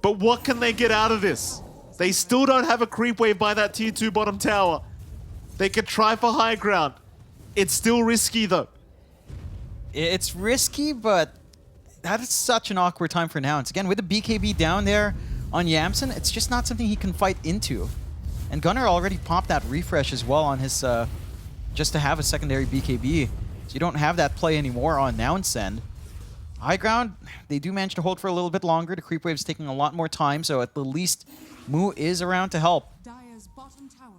But what can they get out of this? They still don't have a creep wave by that tier 2 bottom tower. They could try for high ground. It's still risky though. It's risky, but that is such an awkward time for Nouns. Again, with the BKB down there on Yamson, it's just not something he can fight into. And Gunnar already popped that refresh as well on his, just to have a secondary BKB. So you don't have that play anymore on Nouns' end. High ground, they do manage to hold for a little bit longer. The creep wave's taking a lot more time, so at the least, Mu is around to help.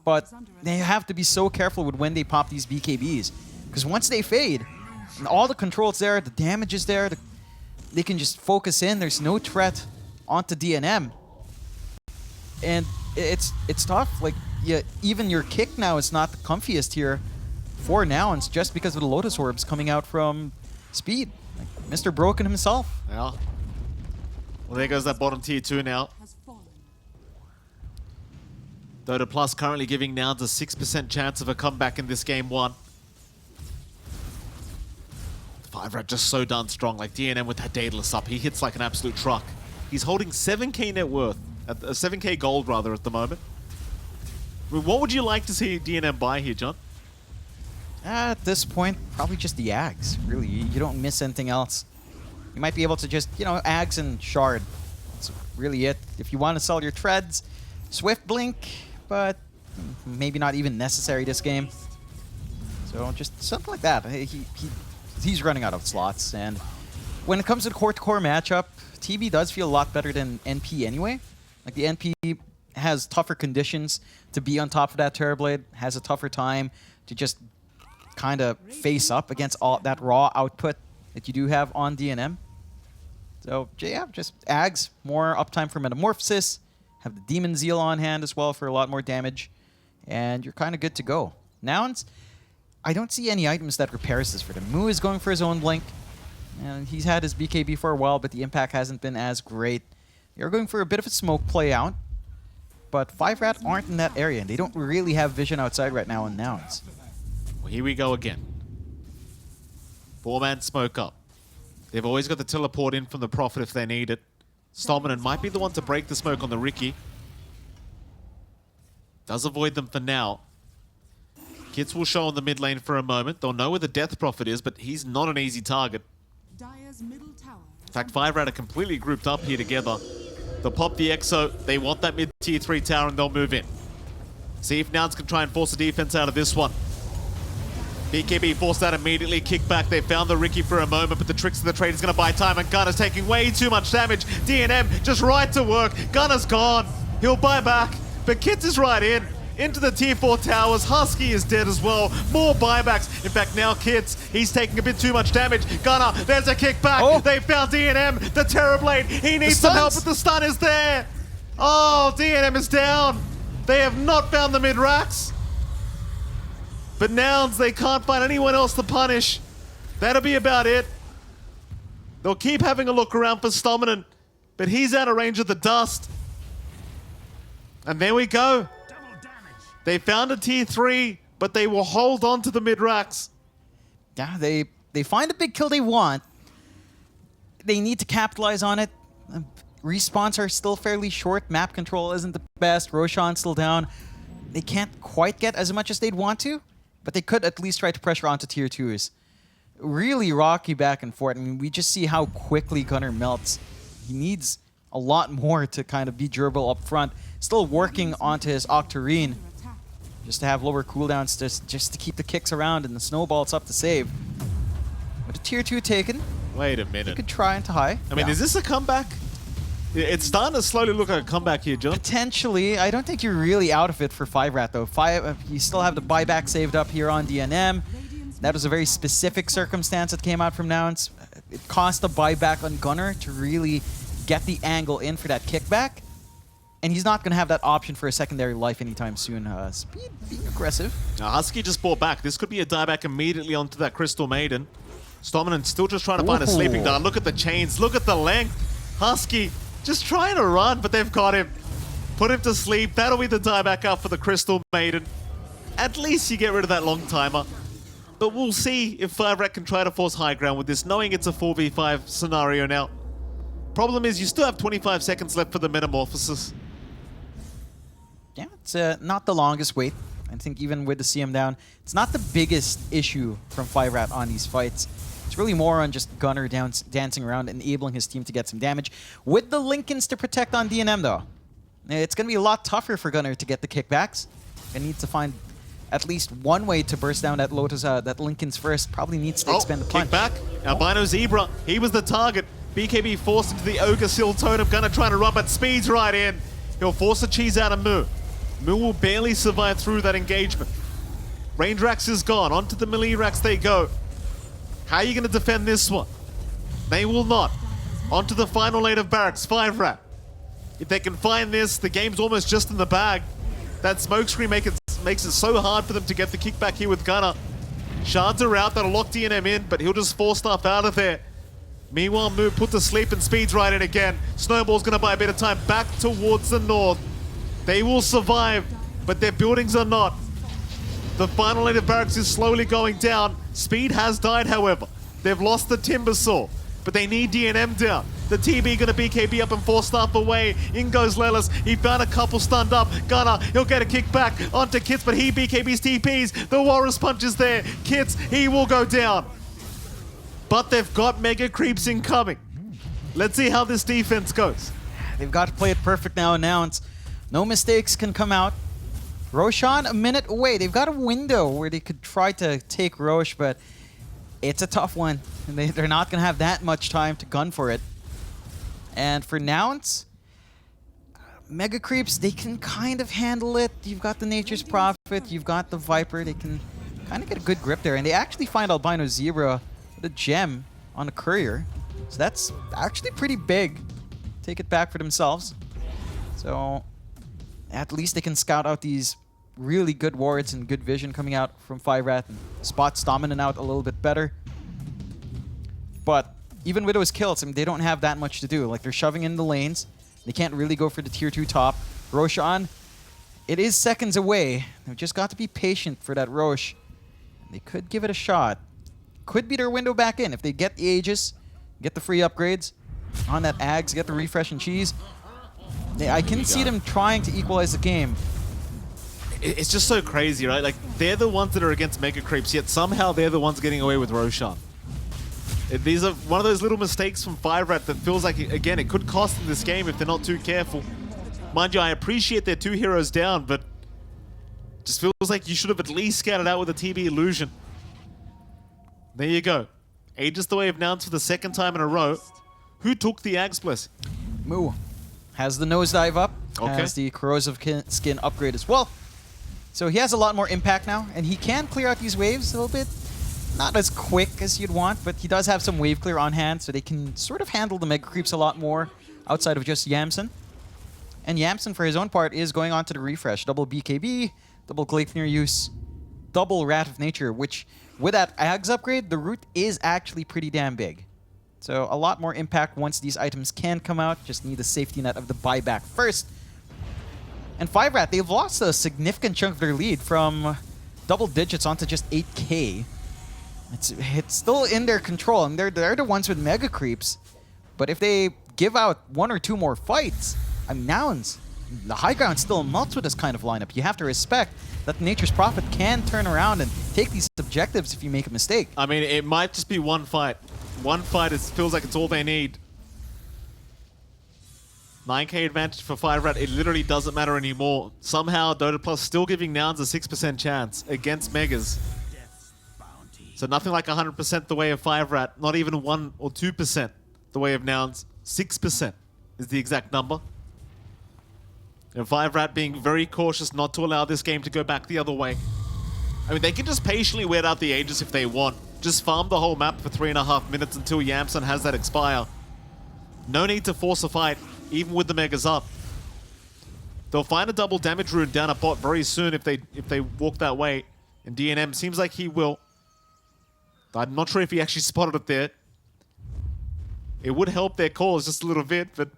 But they have to be so careful with when they pop these BKBs. Because once they fade, and all the control's there, the damage is there, they can just focus in. There's no threat onto DNM. And it's tough. Like, yeah, even your kick now is not the comfiest here for Nouns just because of the Lotus Orbs coming out from Speed. Like Mr. Broken himself. Yeah. Well, there goes that bottom tier 2 now. Dota Plus currently giving Nouns a 6% chance of a comeback in this game 1. 5RAT just so darn strong. Like DNM with that Daedalus up, he hits like an absolute truck. He's holding 7k net worth, 7k gold rather at the moment. I mean, what would you like to see DNM buy here, John? At this point, probably just the Ags. Really, you don't miss anything else. You might be able to just, Ags and Shard. That's really it. If you want to sell your treads, Swift Blink, but maybe not even necessary this game. So just something like that. He's running out of slots, and when it comes to the core-to-core matchup, TB does feel a lot better than NP anyway. Like the NP has tougher conditions to be on top of that Terrorblade, has a tougher time to just kind of face up against all that raw output that you do have on DNM. So yeah, just Ags, more uptime for Metamorphosis, have the Demon Zeal on hand as well for a lot more damage, and you're kind of good to go. Nouns, I don't see any items that repairs this for them. Moo is going for his own blink, and he's had his BKB for a while, but the impact hasn't been as great. They're going for a bit of a smoke play out, but 5RAT aren't in that area, and they don't really have vision outside right now on Nouns. Well, here we go again. 4-man smoke up. They've always got the teleport in from the Prophet if they need it. Stalemate might be the one to break the smoke on the Riki. Does avoid them for now. Kits will show on the mid lane for a moment. They'll know where the Death Prophet is, but he's not an easy target. In fact, 5RAT are completely grouped up here together. They'll pop the Exo. They want that mid tier 3 tower and they'll move in. See if Nouns can try and force a defense out of this one. BKB forced out immediately, kick back. They found the Riki for a moment, but the tricks of the trade is going to buy time, and Gunner's taking way too much damage. DNM just right to work. Gunner's gone. He'll buy back, but Kits is right in. Into the tier 4 towers. Husky is dead as well. More buybacks. In fact, now Kits, he's taking a bit too much damage. Gunner, there's a kickback. Oh. They found DNM, the Terrorblade. He needs some help, but the stun is there. Oh, DNM is down. They have not found the mid-racks. But Nouns, they can't find anyone else to punish. That'll be about it. They'll keep having a look around for Stalemate, but he's out of range of the dust. And there we go. They found a tier 3, but they will hold on to the mid-racks. Yeah, they find a big kill they want. They need to capitalize on it. Respawns are still fairly short. Map control isn't the best. Roshan's still down. They can't quite get as much as they'd want to, but they could at least try to pressure onto tier 2s. Really rocky back and forth. I mean, we just see how quickly Gunner melts. He needs a lot more to kind of be durable up front. Still working onto his Octarine, just to have lower cooldowns, just to keep the kicks around and the snowballs up to save. With a tier 2 taken, Wait a minute. you could try into high. I mean, Yeah. is this a comeback? It's starting to slowly look like a comeback here, John. Potentially. I don't think you're really out of it for 5RAT, though. You still have the buyback saved up here on DNM. That was a very specific circumstance that came out from Nouns. It cost a buyback on Gunner to really get the angle in for that kickback. And he's not going to have that option for a secondary life anytime soon. Speed being aggressive. Now, Husky just bought back. This could be a dieback immediately onto that Crystal Maiden. Stalemate still just trying to find a sleeping dart. Look at the chains. Look at the length. Husky just trying to run, but they've got him. Put him to sleep. That'll be the dieback up for the Crystal Maiden. At least you get rid of that long timer. But we'll see if 5RAT can try to force high ground with this, knowing it's a 4v5 scenario now. Problem is, you still have 25 seconds left for the Metamorphosis. Yeah, it's not the longest wait. I think even with the CM down, it's not the biggest issue from 5RAT on these fights. It's really more on just Gunner dancing around, enabling his team to get some damage. With the Lincolns to protect on DNM, though, it's going to be a lot tougher for Gunner to get the kickbacks. He needs to find at least one way to burst down that Lotus, that Lincoln's first. Probably needs to expend the punch. Kickback. Albino Zebra, he was the target. BKB forced into the Ogre Seal Totem. Gunner trying to run, but speeds right in. He'll force the cheese out of Moo. Moo will barely survive through that engagement. Range Rax is gone. Onto the melee racks they go. How are you going to defend this one? They will not. Onto the final lane of barracks, 5RAT. If they can find this, the game's almost just in the bag. That smokescreen makes it so hard for them to get the kickback here with Gunner. Shards are out, that'll lock DNM in, but he'll just force stuff out of there. Meanwhile, Moo put to sleep and speeds right in again. Snowball's going to buy a bit of time back towards the north. They will survive, but their buildings are not. The final lane of barracks is slowly going down. Speed has died, however. They've lost the Timbersaw, but they need DNM down. The TB gonna BKB up and 4-staff away. In goes Lelis. He found a couple stunned up. Gunner, he'll get a kick back onto Kits, but he BKBs TPs. The Walrus Punch is there. Kits, he will go down. But they've got Mega Creeps incoming. Let's see how this defense goes. They've got to play it perfect now and Nouns. No mistakes can come out. Roshan a minute away. They've got a window where they could try to take Roche, but it's a tough one. And they're not going to have that much time to gun for it. And for Nouns, Mega Creeps, they can kind of handle it. You've got the Nature's Prophet, you've got the Viper. They can kind of get a good grip there. And they actually find Albino Zebra with a gem on a Courier. So that's actually pretty big. Take it back for themselves. So at least they can scout out these really good wards and good vision coming out from 5RAT and spot Dominant out a little bit better. But even with those kills, I mean, they don't have that much to do. Like, they're shoving in the lanes. They can't really go for the tier 2 top. Roshan, it is seconds away. They've just got to be patient for that Roche. They could give it a shot. Could be their window back in if they get the Aegis, get the free upgrades on that Ags, get the refresh and cheese. I can see them trying to equalize the game. It's just so crazy, right? Like, they're the ones that are against Mega Creeps, yet somehow they're the ones getting away with Roshan. These are one of those little mistakes from 5RAT that feels like, again, it could cost them this game if they're not too careful. Mind you, I appreciate they're 2 heroes down, but it just feels like you should have at least scouted out with a TB illusion. There you go. Aegis the way of Nouns for the 2nd time in a row. Who took the Ags Bliss? Moo has the nosedive up, Okay. has the corrosive skin upgrade as well. So he has a lot more impact now, and he can clear out these waves a little bit. Not as quick as you'd want, but he does have some wave clear on hand, so they can sort of handle the Mega Creeps a lot more outside of just Yamsen. And Yamsen, for his own part, is going on to the refresh. Double BKB, double Gleipnir use, double Wrath of Nature, which, with that Ags upgrade, the root is actually pretty damn big. So a lot more impact once these items can come out. Just need the safety net of the buyback first. And 5RAT, they've lost a significant chunk of their lead from double digits onto just 8K. It's still in their control, and they're the ones with Mega Creeps. But if they give out 1 or 2 more fights, I mean, Nouns, the high ground still melts with this kind of lineup. You have to respect that Nature's Prophet can turn around and take these objectives if you make a mistake. I mean, it might just be one fight. One fight feels like it's all they need. 9k advantage for 5RAT. It literally doesn't matter anymore. Somehow, Dota Plus still giving Nouns a 6% chance against Megas. So nothing like 100% the way of 5RAT. Not even 1 or 2% the way of Nouns. 6% is the exact number. And 5RAT being very cautious not to allow this game to go back the other way. I mean, they can just patiently wait out the Aegis if they want. Just farm the whole map for 3.5 minutes until Yamsen has that expire. No need to force a fight, even with the Megas up. They'll find a double damage rune down a bot very soon if they walk that way. And DNM seems like he will. I'm not sure if he actually spotted it there. It would help their cause just a little bit, but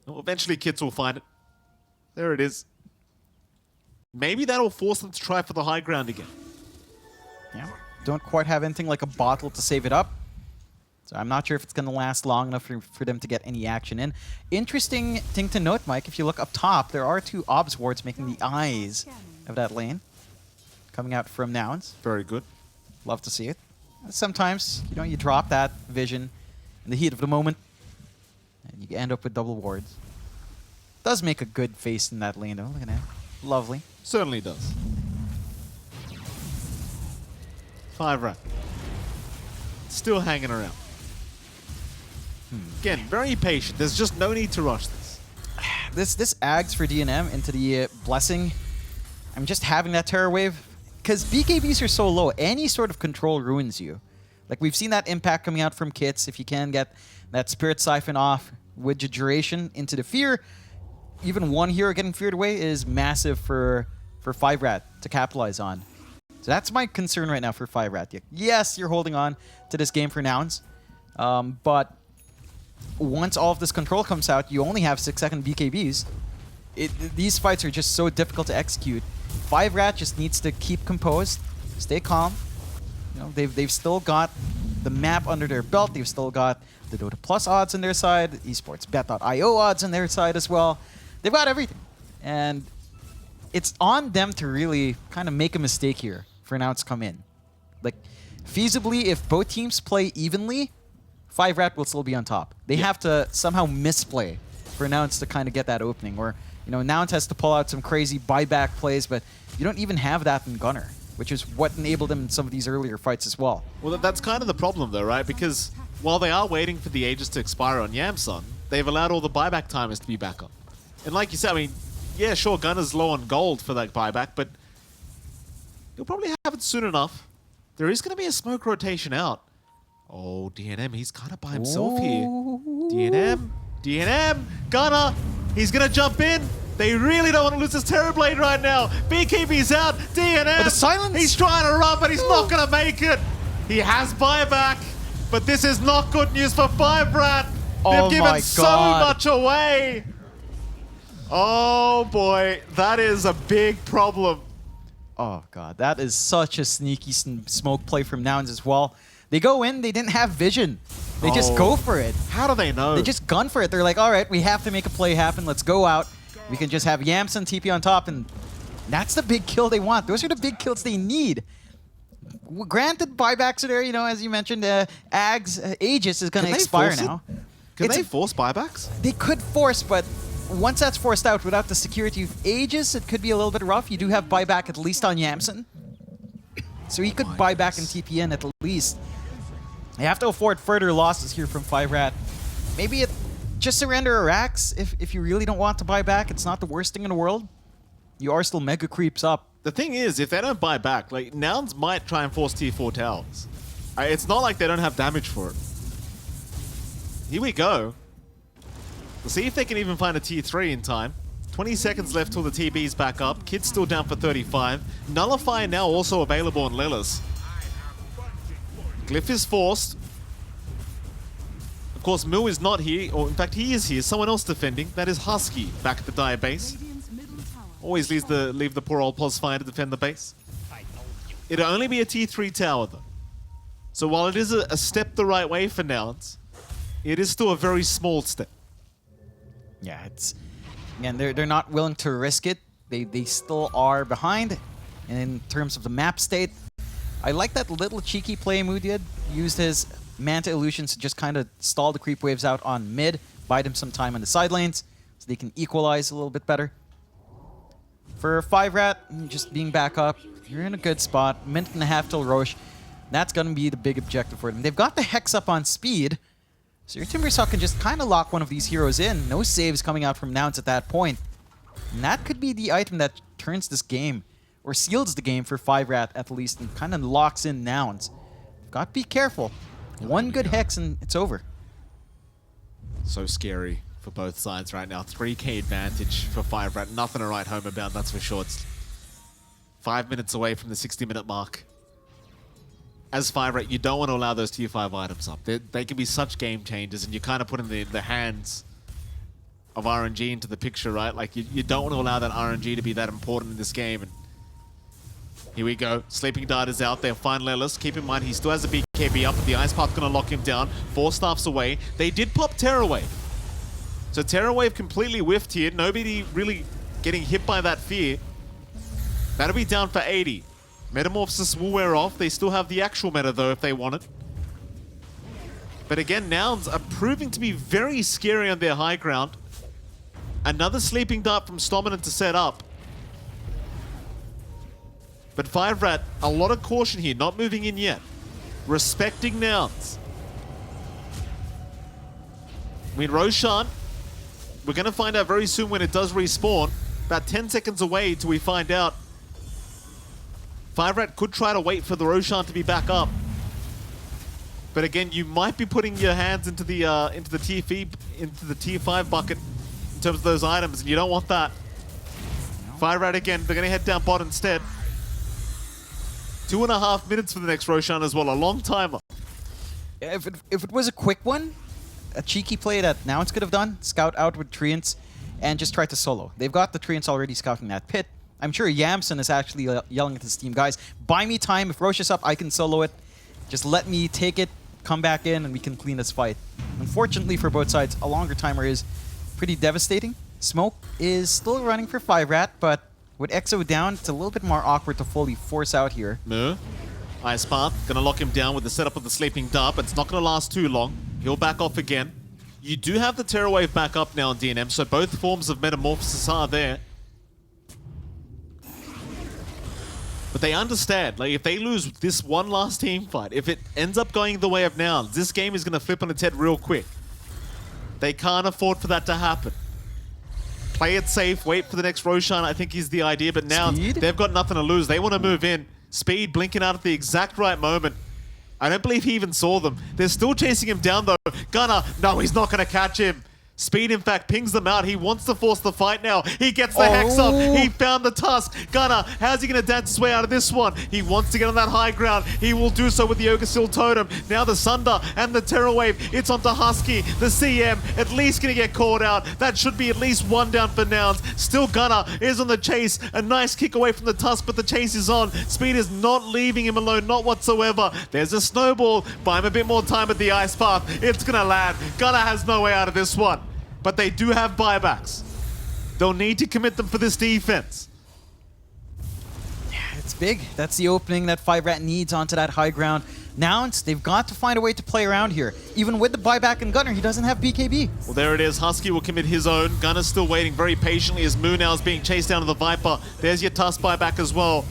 well, eventually Kits will find it. There it is. Maybe that'll force them to try for the high ground again. Yeah, don't quite have anything like a bottle to save it up. So I'm not sure if it's going to last long enough for them to get any action in. Interesting thing to note, Mike, if you look up top, there are 2 obs wards making the eyes of that lane. Coming out from Nouns. Very good. Love to see it. Sometimes, you know, you drop that vision in the heat of the moment, and you end up with double wards. Does make a good face in that lane, though. Look at that. Lovely. Certainly does. 5RAT. Still hanging around. Again, very patient. There's just no need to rush this. This Ags for DNM into the Blessing. I'm just having that Terror Wave. Because BKBs are so low, any sort of control ruins you. Like, we've seen that impact coming out from Kits. If you can get that Spirit Siphon off with your duration into the Fear, even one hero getting feared away is massive for 5RAT to capitalize on. So that's my concern right now for 5RAT. Yes, you're holding on to this game for Nouns, but once all of this control comes out, you only have 6-second BKBs. These fights are just so difficult to execute. 5RAT just needs to keep composed, stay calm, You know, they've still got the map under their belt. They've still got the Dota Plus odds on their side, esportsbet.io odds on their side as well. They've got everything. And it's on them to really kind of make a mistake here for Nouns to come in. Like, feasibly, if both teams play evenly, 5RAT will still be on top. They have to somehow misplay for Nouns to kind of get that opening. Or, you know, Nouns has to pull out some crazy buyback plays, but you don't even have that in Gunner, which is what enabled them in some of these earlier fights as well. Well, that's kind of the problem, though, right? Because while they are waiting for the Aegis to expire on Yamsun, they've allowed all the buyback timers to be back up. And like you said, I mean, yeah, sure, Gunner's low on gold for that buyback, but you'll probably have it soon enough. There is going to be a smoke rotation out. Oh, DNM, he's kind of by himself here. DNM, Gunner, he's going to jump in. They really don't want to lose this Terrorblade right now. BKB's out. DNM, the silence. He's trying to run, but he's not going to make it. He has buyback, but this is not good news for 5RAT. They've given so much away. Oh boy, that is a big problem. Oh god, that is such a sneaky smoke play from Nouns as well. They go in, they didn't have vision. They just go for it. How do they know? They just gun for it. They're like, all right, we have to make a play happen. Let's go out. We can just have Yamsun TP on top, and that's the big kill they want. Those are the big kills they need. Granted, buybacks are there, you know, as you mentioned, Aegis is going to expire now. Can they force buybacks? They could force, but once that's forced out without the security of Aegis, it could be a little bit rough. You do have buyback at least on Yamsun. So he could buy back and TP in at least. You have to afford further losses here from 5RAT. Maybe just surrender a Rax if you really don't want to buy back. It's not the worst thing in the world. You are still mega creeps up. The thing is, if they don't buy back, like, Nouns might try and force tier 4 towers. It's not like they don't have damage for it. Here we go. We'll see if they can even find a tier 3 in time. 20 seconds left till the TB's back up. Kid's still down for 35. Nullify now also available on Lilith. Glyph is forced. Of course, Mill is not here, or in fact he is here. Someone else defending. That is Husky back at the Dire base. Always leave the poor old Pulsefire to defend the base. It'll only be a tier 3 tower though. So while it is a step the right way for Nouns, it is still a very small step. Yeah, it's again they're not willing to risk it. They still are behind in terms of the map state. I like that little cheeky play Mood did. Used his Manta Illusions to just kind of stall the creep waves out on mid, bide him some time on the side lanes so they can equalize a little bit better. For 5RAT, just being back up, you're in a good spot. Minute and a half till Roche. That's going to be the big objective for them. They've got the Hex up on speed, so your Timbersaw can just kind of lock one of these heroes in. No saves coming out from Nouns at that point. And that could be the item that turns this game, or seals the game for 5RAT at least, and kind of locks in Nouns. Got to be careful. One good Hex and it's over. So scary for both sides right now. 3k advantage for 5RAT. Nothing to write home about, that's for sure. It's 5 minutes away from the 60-minute mark. As 5RAT, you don't want to allow those tier 5 items up. They can be such game changers, and you kind of put in the hands of RNG into the picture, right? Like, you don't want to allow that RNG to be that important in this game. And here we go. Sleeping Dart is out there. Find Lelis. Keep in mind, he still has a BKB up, but the Ice Path's going to lock him down. 4 staffs away. They did pop Terror Wave. So Terror Wave completely whiffed here. Nobody really getting hit by that fear. That'll be down for 80. Metamorphosis will wear off. They still have the actual meta, though, if they want it. But again, Nouns are proving to be very scary on their high ground. Another Sleeping Dart from Stominant to set up. But 5RAT, a lot of caution here, not moving in yet. Respecting Nouns. I mean, Roshan, we're going to find out very soon when it does respawn. About 10 seconds away till we find out. 5RAT could try to wait for the Roshan to be back up. But again, you might be putting your hands into the tier 5 bucket in terms of those items, and you don't want that. 5RAT again, they're going to head down bot instead. 2.5 minutes for the next Roshan as well, a long timer. If it was a quick one, a cheeky play that Nouns could have done, scout out with Treants and just try to solo. They've got the Treants already scouting that pit. I'm sure Yamsun is actually yelling at his team, guys, buy me time. If Roche is up, I can solo it. Just let me take it, come back in, and we can clean this fight. Unfortunately for both sides, a longer timer is pretty devastating. Smoke is still running for 5RAT, but with EXO down, it's a little bit more awkward to fully force out here. Mu, Ice Path, gonna lock him down with the setup of the Sleeping Dart, but it's not gonna last too long. He'll back off again. You do have the Terror Wave back up now in DNM, so both forms of Metamorphosis are there. But they understand, like, if they lose this one last team fight, if it ends up going the way of Nouns, this game is gonna flip on its head real quick. They can't afford for that to happen. Play it safe, wait for the next Roshan, I think is the idea, but now they've got nothing to lose. They want to move in. Speed blinking out at the exact right moment. I don't believe he even saw them. They're still chasing him down though. Gunnar, no, he's not going to catch him. Speed, in fact, pings them out. He wants to force the fight now. He gets the Hex up. He found the Tusk. Gunnar, how's he going to dance his way out of this one? He wants to get on that high ground. He will do so with the Yggdrasil Totem. Now the Sunder and the Terror Wave. It's onto Husky. The CM at least going to get caught out. That should be at least one down for Nouns. Still Gunnar is on the chase. A nice kick away from the Tusk, but the chase is on. Speed is not leaving him alone, not whatsoever. There's a snowball. Buy him a bit more time at the Ice Path. It's going to land. Gunnar has no way out of this one. But they do have buybacks. They'll need to commit them for this defense. Yeah, it's big. That's the opening that 5RAT needs onto that high ground. Nouns, they've got to find a way to play around here. Even with the buyback and Gunnar, he doesn't have BKB. Well, there it is. Husky will commit his own. Gunner's still waiting very patiently as Mu now is being chased down to the Viper. There's your Tusk buyback as well.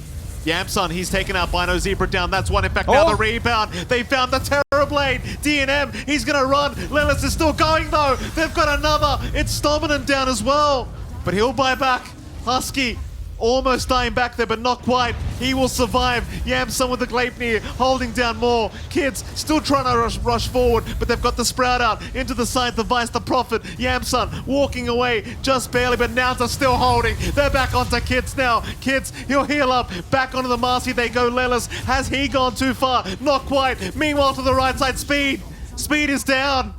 Yamsun, he's taken out Bino Zebra down. That's one. In fact, now the rebound. They found the Terror Blade. DNM, he's going to run. Lelis is still going, though. They've got another. It's Stominant down as well. But he'll buy back. Husky almost dying back there, but not quite. He will survive. Yamsun with the Gleipnir holding down more. Kids still trying to rush forward, but they've got the Sprout out into the side, the Vice, the Prophet. Yamsun walking away just barely, but Nouns are still holding. They're back onto Kids now. Kids, he'll heal up. Back onto the Marcy they go. Lelis, has he gone too far? Not quite. Meanwhile, to the right side, Speed. Speed is down.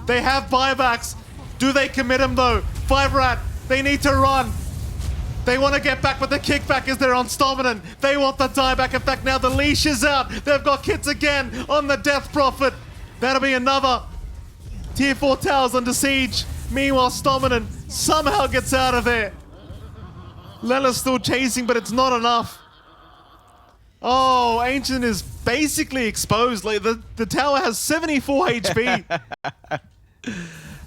They have buybacks. Do they commit him though? 5RAT, they need to run. They want to get back, but the kickback is there on Stominant. They want the dieback. In fact, now the leash is out. They've got Kits again on the Death Prophet. That'll be another. Tier 4 towers under siege. Meanwhile, Stominant somehow gets out of there. Lella's still chasing, but it's not enough. Oh, Ancient is basically exposed. Like the tower has 74 HP.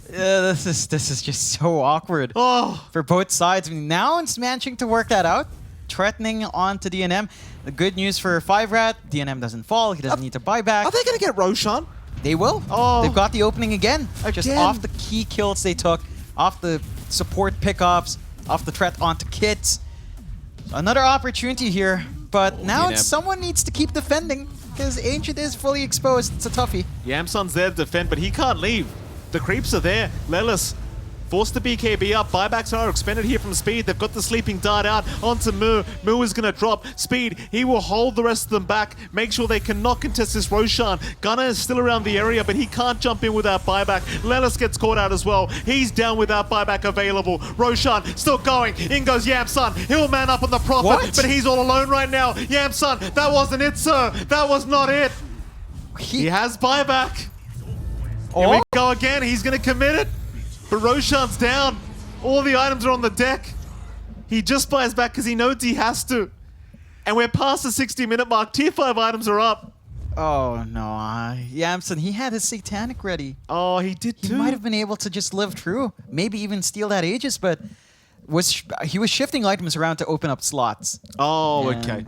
Yeah, this is just so awkward for both sides. I mean, now it's managing to work that out, threatening onto DNM. The good news for 5RAT, DNM doesn't fall. He doesn't need to buy back. Are they going to get Roshan? They will. Oh. They've got the opening again. Just off the key kills they took, off the support pickups, off the threat onto Kits. Another opportunity here, but now someone needs to keep defending because Ancient is fully exposed. It's a toughie. Yamsun's there to defend, but he can't leave. The creeps are there. Lelis forced the BKB up. Buybacks are expended here from Speed. They've got the Sleeping Dart out onto Mu. Mu is going to drop. Speed, he will hold the rest of them back. Make sure they cannot contest this Roshan. Gunnar is still around the area, but he can't jump in without buyback. Lelis gets caught out as well. He's down without buyback available. Roshan still going. In goes Yamsun. He'll man up on the Prophet, but he's all alone right now. Yamsun, that wasn't it, sir. That was not it. He has buyback. Here we go again. He's going to commit it. But Roshan's down. All the items are on the deck. He just buys back because he knows he has to. And we're past the 60-minute mark. Tier 5 items are up. Oh, no. Yamsun, he had his Satanic ready. Oh, he did too. He might have been able to just live through. Maybe even steal that Aegis, but he was shifting items around to open up slots. Oh, okay.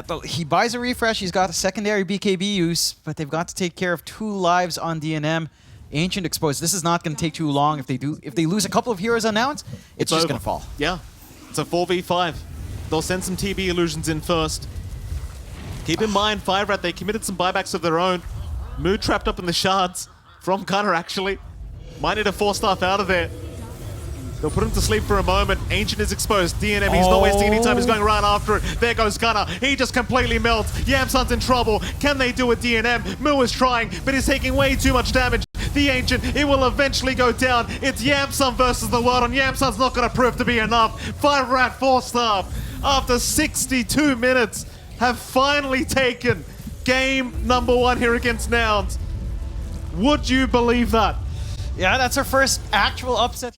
But he buys a refresh. He's got a secondary BKB use, but they've got to take care of 2 lives on DNM. Ancient exposed. This is not going to take too long. If they lose a couple of heroes announced, it's just going to fall. Yeah, it's a 4v5. They'll send some TB illusions in first. Keep in mind, 5RAT, they committed some buybacks of their own. Mu trapped up in the shards from Gunnar, actually. Might need a 4-staff out of there. They'll put him to sleep for a moment. Ancient is exposed. DNM, he's not wasting any time. He's going right after it. There goes Gunnar. He just completely melts. Yamsun's in trouble. Can they do it, DNM? Mu is trying, but he's taking way too much damage. The Ancient, it will eventually go down. It's Yamsun versus the world, and Yamsun's not going to prove to be enough. 5RAT 4-staff, after 62 minutes, have finally taken game number 1 here against Nouns. Would you believe that? Yeah, that's our first actual upset.